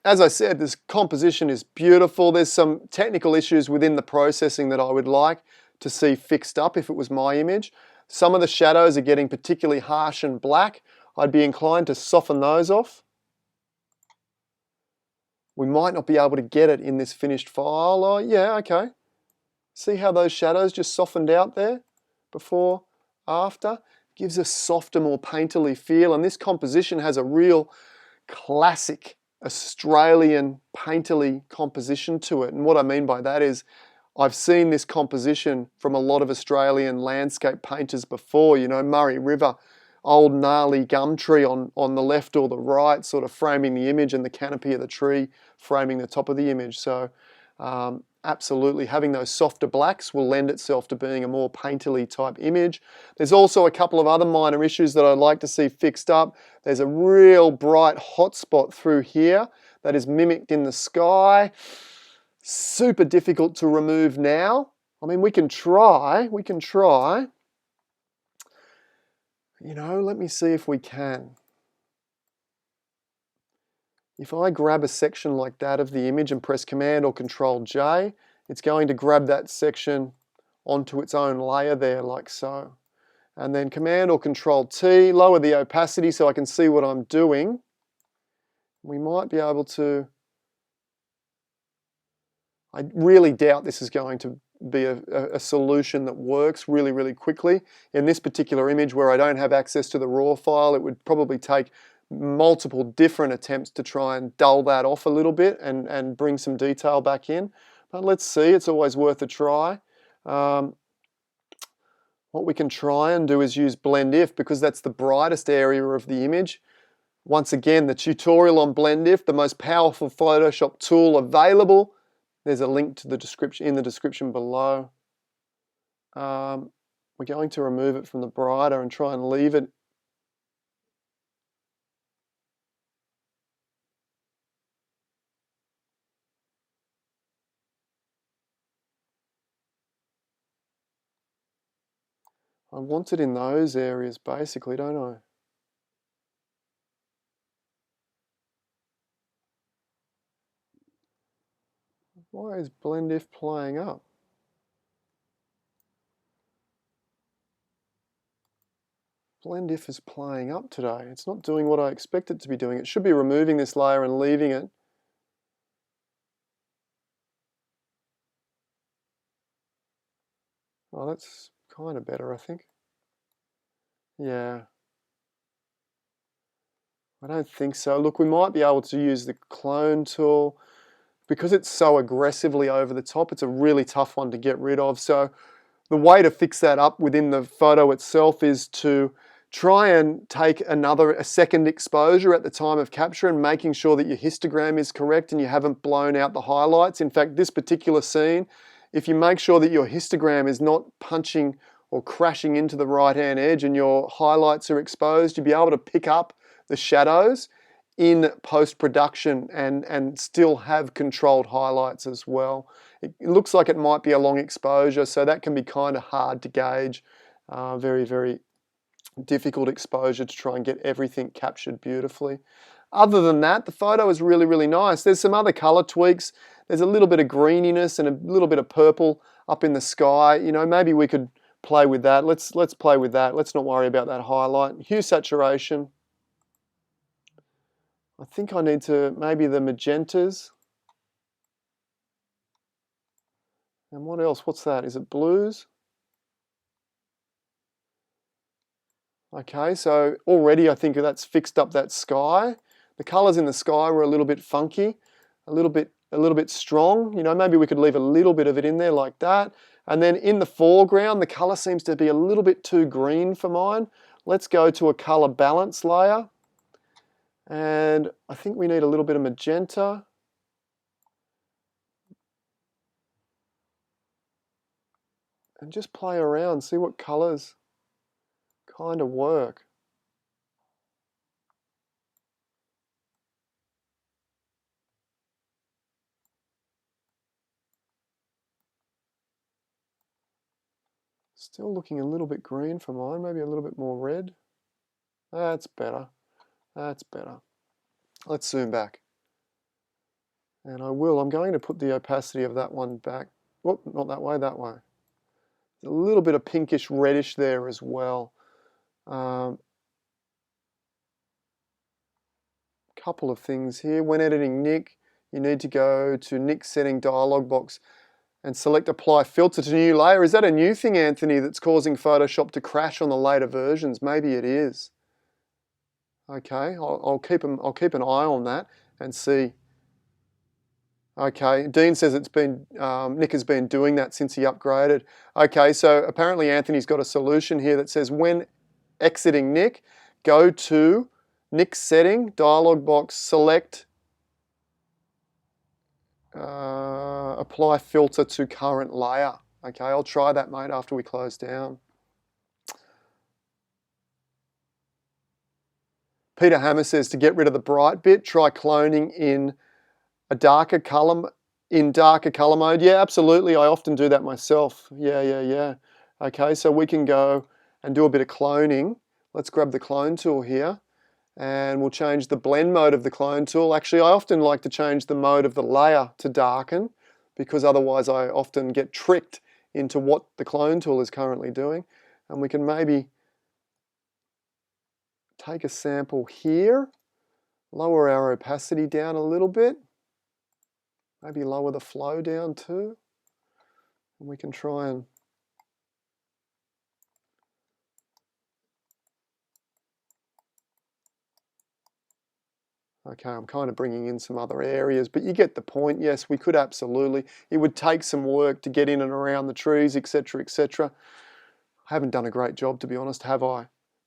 S3: As I said, this composition is beautiful. There's some technical issues within the processing that I would like to see fixed up if it was my image. Some of the shadows are getting particularly harsh and black. I'd be inclined to soften those off. We might not be able to get it in this finished file. Oh, yeah, okay. See how those shadows just softened out there before, after? Gives a softer, more painterly feel, and this composition has a real classic Australian painterly composition to it. And what I mean by that is I've seen this composition from a lot of Australian landscape painters before, Murray River, old gnarly gum tree on the left or the right, sort of framing the image, and the canopy of the tree framing the top of the image. So absolutely having those softer blacks will lend itself to being a more painterly type image. There's also a couple of other minor issues that I'd like to see fixed up. There's a real bright hot spot through here that is mimicked in the sky. Super difficult to remove now. I mean, we can try. Let me see if we can. If I grab a section like that of the image and press Command or Control J, it's going to grab that section onto its own layer there, like so. And then Command or Control T, lower the opacity so I can see what I'm doing. We might be able to... I really doubt this is going to be a solution that works really, really quickly. In this particular image where I don't have access to the raw file, it would probably take multiple different attempts to try and dull that off a little bit and bring some detail back in. But let's see, it's always worth a try. what we can try and do is use blend if, because that's the brightest area of the image. Once again, the tutorial on blend if, the most powerful Photoshop tool available. There's a link to the description in the description below. We're going to remove it from the brighter and try and leave it. I want it in those areas basically, don't I? Why is blend if playing up? Blend if is playing up today. It's not doing what I expect it to be doing. It should be removing this layer and leaving it. Oh, that's kind of better, I think. Yeah. I don't think so. Look, we might be able to use the clone tool. Because it's so aggressively over the top, it's a really tough one to get rid of. So the way to fix that up within the photo itself is to try and take a second exposure at the time of capture and making sure that your histogram is correct and you haven't blown out the highlights. In fact, this particular scene, if you make sure that your histogram is not punching or crashing into the right-hand edge and your highlights are exposed, you'll be able to pick up the shadows in post-production and still have controlled highlights as well. It looks like it might be a long exposure, so that can be kind of hard to gauge. Very, very difficult exposure to try and get everything captured beautifully. Other than that, the photo is really, really nice. There's some other color tweaks. There's a little bit of greeniness and a little bit of purple up in the sky. You know, maybe we could play with that. Let's play with that. Let's not worry about that highlight. Hue saturation. I think I need to, maybe the magentas. And what else? What's that? Is it blues? Okay, so already I think that's fixed up that sky. The colors in the sky were a little bit funky, a little bit strong. You know, maybe we could leave a little bit of it in there like that. And then in the foreground, the color seems to be a little bit too green for mine. Let's go to a color balance layer. And I think we need a little bit of magenta. And just play around, see what colors kind of work. Still looking a little bit green for mine, maybe a little bit more red. That's better. That's better. Let's zoom back. And I'm going to put the opacity of that one back. Whoop, not that way, that way. A little bit of pinkish reddish there as well. Couple of things here. When editing Nick, you need to go to Nick setting dialog box and select apply filter to new layer. Is that a new thing, Anthony, that's causing Photoshop to crash on the later versions? Maybe it is. Okay, I'll keep an eye on that and see. Okay, Dean says it's been Nick has been doing that since he upgraded. Okay, so apparently Anthony's got a solution here that says when exiting Nick, go to Nick setting, dialog box, select apply filter to current layer. Okay, I'll try that, mate, after we close down. Peter Hammer says to get rid of the bright bit, try cloning in a darker color, mode. Yeah, absolutely. I often do that myself. Yeah. Okay, so we can go and do a bit of cloning. Let's grab the clone tool here and we'll change the blend mode of the clone tool. Actually, I often like to change the mode of the layer to darken because otherwise I often get tricked into what the clone tool is currently doing. And we can maybe take a sample here, lower our opacity down a little bit, maybe lower the flow down too, and we can try and okay, I'm kind of bringing in some other areas, but you get the point. Yes, we could absolutely. It would take some work to get in and around the trees, etc., etc. I haven't done a great job, to be honest, have I?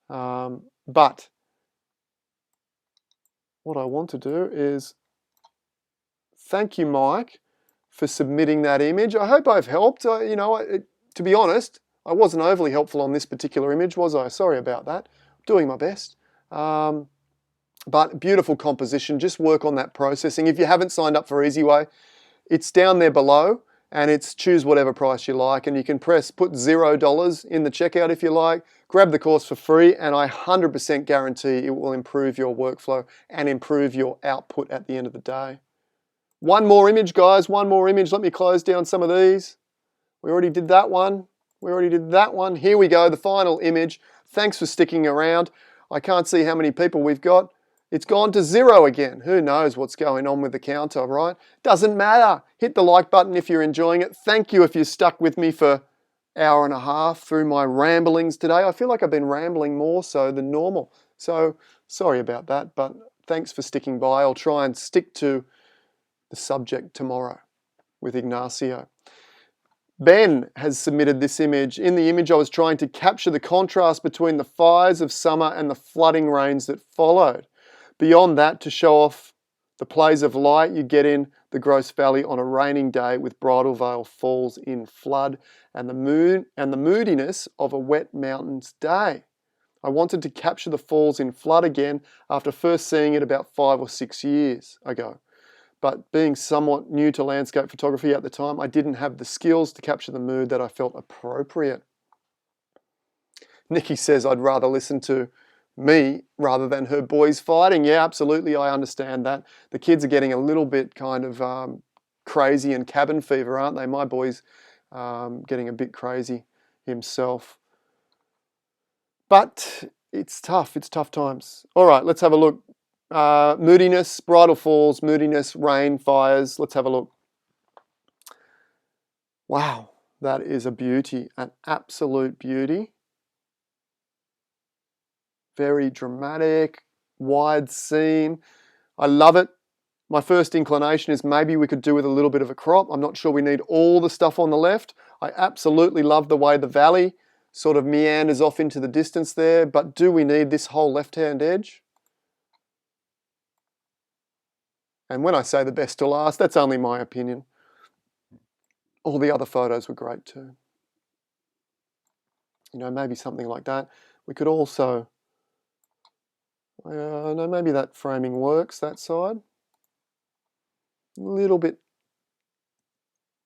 S3: But what I want to do is thank you, Mike, for submitting that image. I hope I've helped. To be honest, I wasn't overly helpful on this particular image, was I? Sorry about that. Doing my best. But beautiful composition. Just work on that processing. If you haven't signed up for EasyWay, it's down there below, and it's choose whatever price you like, and you can put $0 in the checkout if you like, grab the course for free, and I 100% guarantee it will improve your workflow and improve your output at the end of the day. One more image, guys, one more image. Let me close down some of these. We already did that one. Here we go, the final image. Thanks for sticking around. I can't see how many people we've got. It's gone to 0 again. Who knows what's going on with the counter, right? Doesn't matter. Hit the like button if you're enjoying it. Thank you if you stuck with me for an hour and a half through my ramblings today. I feel like I've been rambling more so than normal. So sorry about that, but thanks for sticking by. I'll try and stick to the subject tomorrow with Ignacio. Ben has submitted this image. In the image, I was trying to capture the contrast between the fires of summer and the flooding rains that followed. Beyond that, to show off the plays of light you get in the Gross Valley on a raining day with Bridal Veil Falls in flood and the moon and the moodiness of a wet mountains day. I wanted to capture the falls in flood again after first seeing it about 5 or 6 years ago. But being somewhat new to landscape photography at the time, I didn't have the skills to capture the mood that I felt appropriate. Nikki says I'd rather listen to me rather than her boys fighting. Yeah, absolutely, I understand that. The kids are getting a little bit kind of crazy and cabin fever, aren't they? My boy's getting a bit crazy himself. But it's tough times. All right, let's have a look. Moodiness, bridal falls, moodiness, rain, fires. Let's have a look. Wow, that is a beauty, an absolute beauty. Very dramatic, wide scene. I love it. My first inclination is maybe we could do with a little bit of a crop. I'm not sure we need all the stuff on the left. I absolutely love the way the valley sort of meanders off into the distance there, but do we need this whole left-hand edge? And when I say the best to last, that's only my opinion. All the other photos were great too. You know, maybe something like that. We could also, no, maybe that framing works, that side. A little bit,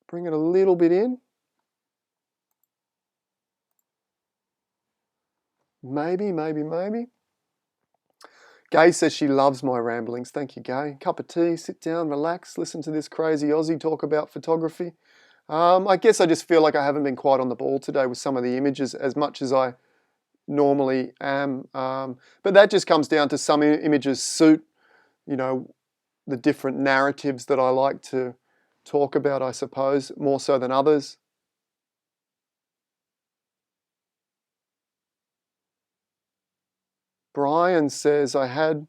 S3: bring it a little bit in. Maybe. Gay says she loves my ramblings. Thank you, Gay. Cup of tea, sit down, relax, listen to this crazy Aussie talk about photography. I guess I just feel like I haven't been quite on the ball today with some of the images as much as I normally am. But that just comes down to some images suit, you know, the different narratives that I like to talk about, I suppose, more so than others. Brian says I had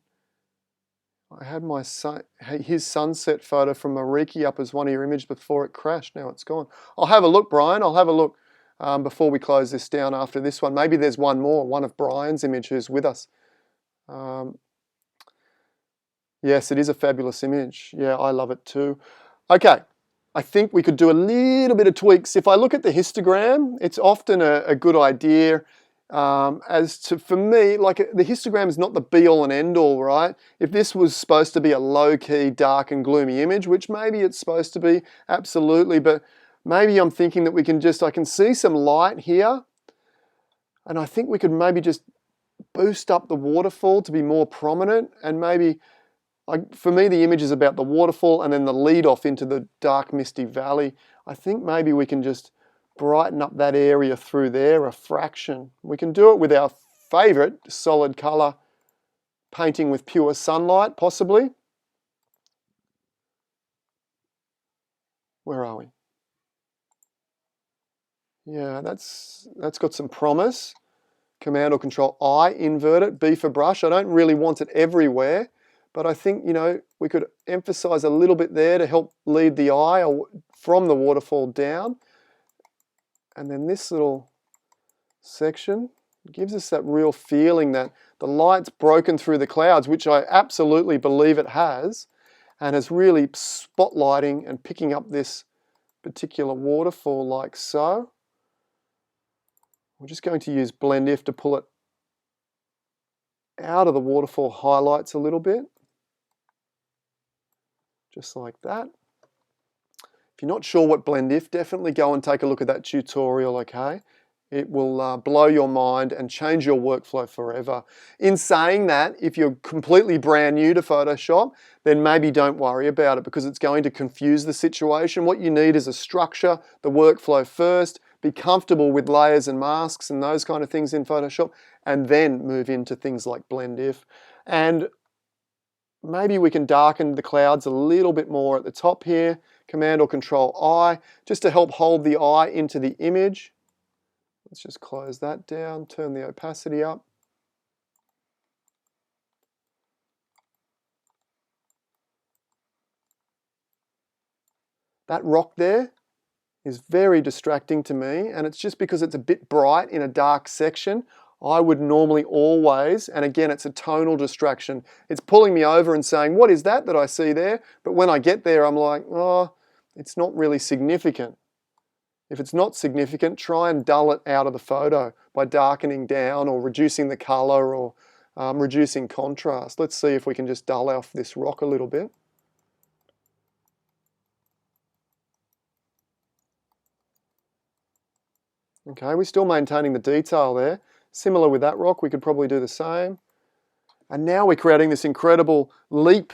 S3: my son, his sunset photo from Mariki up as one of your images before it crashed. Now it's gone. I'll have a look, Brian. I'll have a look before we close this down after this one. Maybe there's one more, one of Brian's images with us. Yes, it is a fabulous image. Yeah, I love it too. Okay, I think we could do a little bit of tweaks. If I look at the histogram, it's often a good idea. For me, like the histogram is not the be-all and end-all, right? If this was supposed to be a low-key, dark and gloomy image, which maybe it's supposed to be, absolutely, but maybe I'm thinking that I can see some light here, and I think we could maybe just boost up the waterfall to be more prominent, and maybe, for me, the image is about the waterfall and then the lead off into the dark, misty valley. I think maybe we can just brighten up that area through there a fraction. We can do it with our favourite solid colour painting with pure sunlight, possibly. Where are we? Yeah, that's got some promise. Command or Control I, invert it, B for brush. I don't really want it everywhere, but I think, you know, we could emphasise a little bit there to help lead the eye from the waterfall down. And then this little section. It gives us that real feeling that the light's broken through the clouds, which I absolutely believe it has, and is really spotlighting and picking up this particular waterfall like so. We're just going to use Blend If to pull it out of the waterfall highlights a little bit. Just like that. If you're not sure what Blend If, definitely go and take a look at that tutorial, okay? It will blow your mind and change your workflow forever. In saying that, if you're completely brand new to Photoshop, then maybe don't worry about it because it's going to confuse the situation. What you need is a structure, the workflow first, be comfortable with layers and masks and those kind of things in Photoshop, and then move into things like Blend If. And maybe we can darken the clouds a little bit more at the top here, Command or Control I, just to help hold the eye into the image. Let's just close that down, turn the opacity up. That rock there is very distracting to me, and it's just because it's a bit bright in a dark section. I would normally always, and again it's a tonal distraction, it's pulling me over and saying, what is that I see there? But when I get there I'm like, oh, it's not really significant. If it's not significant, try and dull it out of the photo by darkening down or reducing the color or reducing contrast. Let's see if we can just dull off this rock a little bit. Okay, we're still maintaining the detail there. Similar with that rock, we could probably do the same. And now we're creating this incredible leap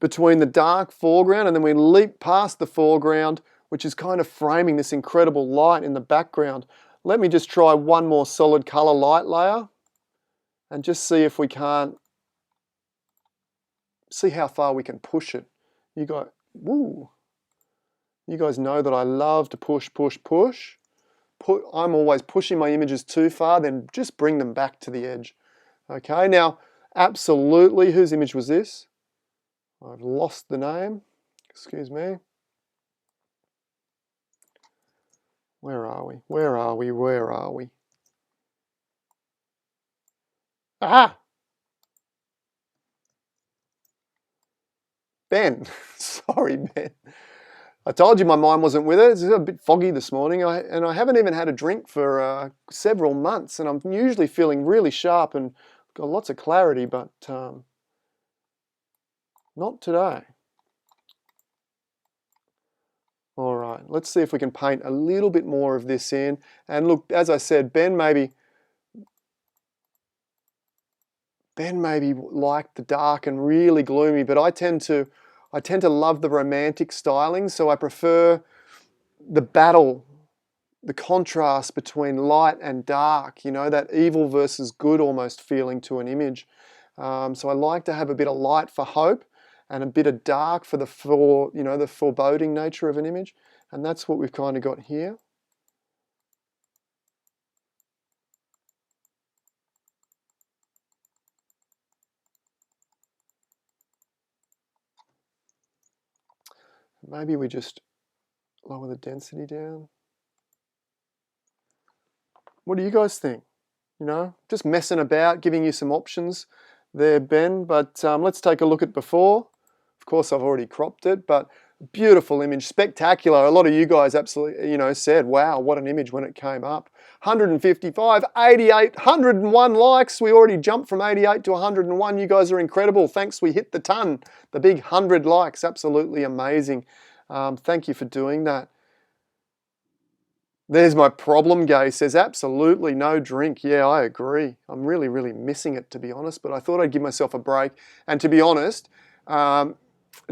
S3: between the dark foreground and then we leap past the foreground, which is kind of framing this incredible light in the background. Let me just try one more solid color light layer and just see if we can't, see how far we can push it. You guys know that I love to push. I'm always pushing my images too far, then just bring them back to the edge. Okay, now, absolutely, whose image was this? I've lost the name, excuse me. Where are we? Where are we? Where are we? Aha! Ben. Sorry, Ben. I told you my mind wasn't with it. It's a bit foggy this morning, and I haven't even had a drink for several months, and I'm usually feeling really sharp and got lots of clarity, but not today. All right, let's see if we can paint a little bit more of this in. And look, as I said, Ben maybe liked the dark and really gloomy, but I tend to love the romantic styling, so I prefer the battle, the contrast between light and dark, you know, that evil versus good almost feeling to an image. So I like to have a bit of light for hope and a bit of dark for the foreboding nature of an image, and that's what we've kind of got here. Maybe we just lower the density down. What do you guys think? You know, just messing about, giving you some options there, Ben, but let's take a look at before. Of course, I've already cropped it, but beautiful image, spectacular. A lot of you guys absolutely, you know, said, wow, what an image when it came up. 155, 88, 101 likes. We already jumped from 88 to 101. You guys are incredible. Thanks, we hit the ton. The big 100 likes, absolutely amazing. Thank you for doing that. There's my problem, Gay says, absolutely no drink. Yeah, I agree. I'm really, really missing it, to be honest, but I thought I'd give myself a break. And to be honest,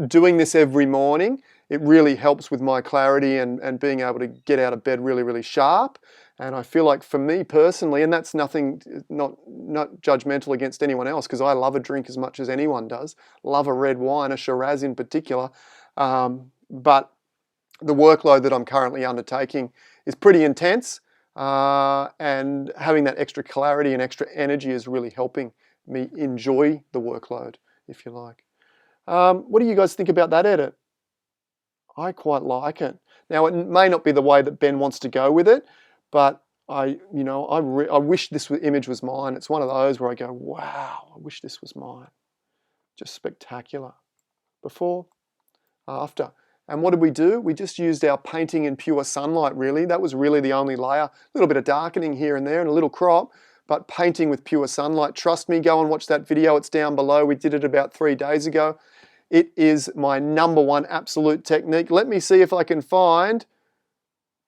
S3: doing this every morning, it really helps with my clarity and being able to get out of bed really, really sharp. And I feel like for me personally, and that's nothing, not judgmental against anyone else, because I love a drink as much as anyone does, love a red wine, a Shiraz in particular, but the workload that I'm currently undertaking is pretty intense, and having that extra clarity and extra energy is really helping me enjoy the workload, if you like. What do you guys think about that edit? I quite like it. Now, it may not be the way that Ben wants to go with it, but I wish this image was mine. It's one of those where I go, wow, I wish this was mine. Just spectacular. Before, after. And what did we do? We just used our painting in pure sunlight, really. That was really the only layer. A little bit of darkening here and there and a little crop, but painting with pure sunlight. Trust me, go and watch that video. It's down below. We did it about 3 days ago. It is my #1 absolute technique. Let me see if I can find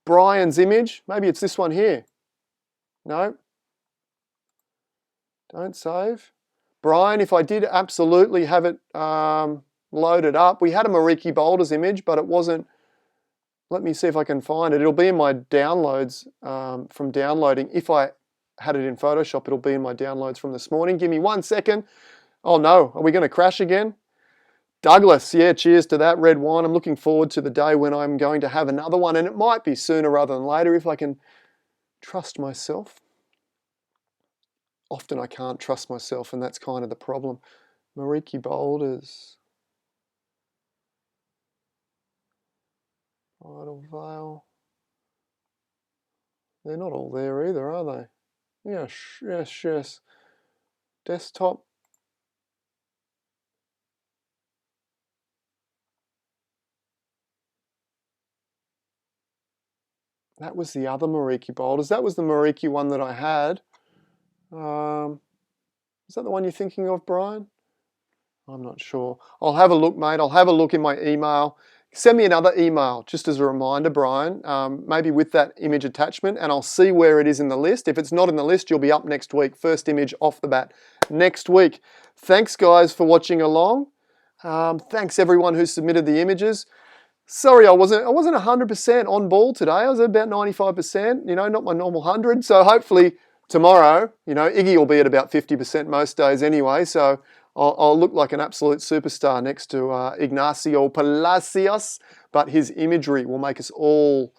S3: Brian's image. Maybe it's this one here. No. Don't save. Brian, if I did absolutely have it loaded up. We had a Mariki Boulders image, but it wasn't. Let me see if I can find it. It'll be in my downloads from downloading. If I had it in Photoshop, it'll be in my downloads from this morning. Give me 1 second. Oh no, are we going to crash again? Douglas, yeah, cheers to that red wine. I'm looking forward to the day when I'm going to have another one, and it might be sooner rather than later if I can trust myself. Often I can't trust myself, and that's kind of the problem. Mariki Boulders. Idle Vale. They're not all there either, are they? Yes, yes, yes. Desktop. That was the other Mariki Boulders. That was the Mariki one that I had. Is that the one you're thinking of, Brian? I'm not sure. I'll have a look, mate. I'll have a look in my email. Send me another email, just as a reminder, Brian, maybe with that image attachment, and I'll see where it is in the list. If it's not in the list, you'll be up next week. First image off the bat next week. Thanks, guys, for watching along. Thanks, everyone who submitted the images. Sorry, I wasn't 100% on ball today. I was at about 95%, not my normal 100. So hopefully tomorrow, Iggy will be at about 50% most days anyway. So I'll look like an absolute superstar next to Ignacio Palacios, but his imagery will make us all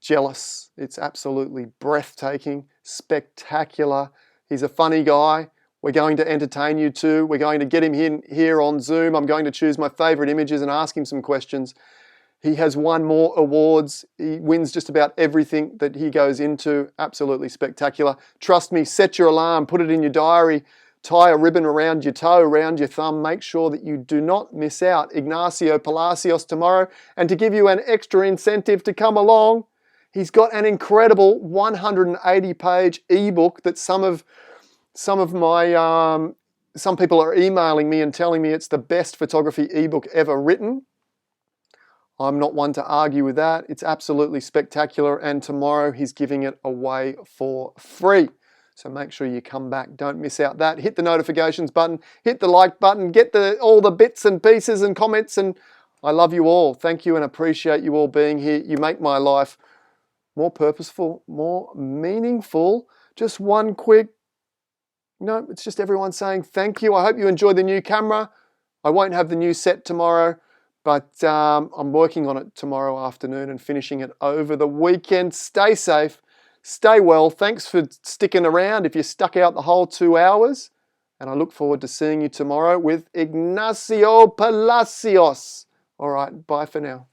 S3: jealous. It's absolutely breathtaking, spectacular. He's a funny guy. We're going to entertain you too. We're going to get him here on Zoom. I'm going to choose my favorite images and ask him some questions. He has won more awards. He wins just about everything that he goes into. Absolutely spectacular. Trust me, set your alarm, put it in your diary. Tie a ribbon around your toe, around your thumb. Make sure that you do not miss out Ignacio Palacios tomorrow. And to give you an extra incentive to come along, he's got an incredible 180-page ebook that some people are emailing me and telling me it's the best photography ebook ever written. I'm not one to argue with that. It's absolutely spectacular, and tomorrow he's giving it away for free. So make sure you come back. Don't miss out that. Hit the notifications button, hit the like button, get all the bits and pieces and comments, and I love you all. Thank you and appreciate you all being here. You make my life more purposeful, more meaningful. Just one quick, it's just everyone saying thank you. I hope you enjoy the new camera. I won't have the new set tomorrow, but I'm working on it tomorrow afternoon and finishing it over the weekend. Stay safe. Stay well. Thanks for sticking around if you stuck out the whole 2 hours. And I look forward to seeing you tomorrow with Ignacio Palacios. All right, bye for now.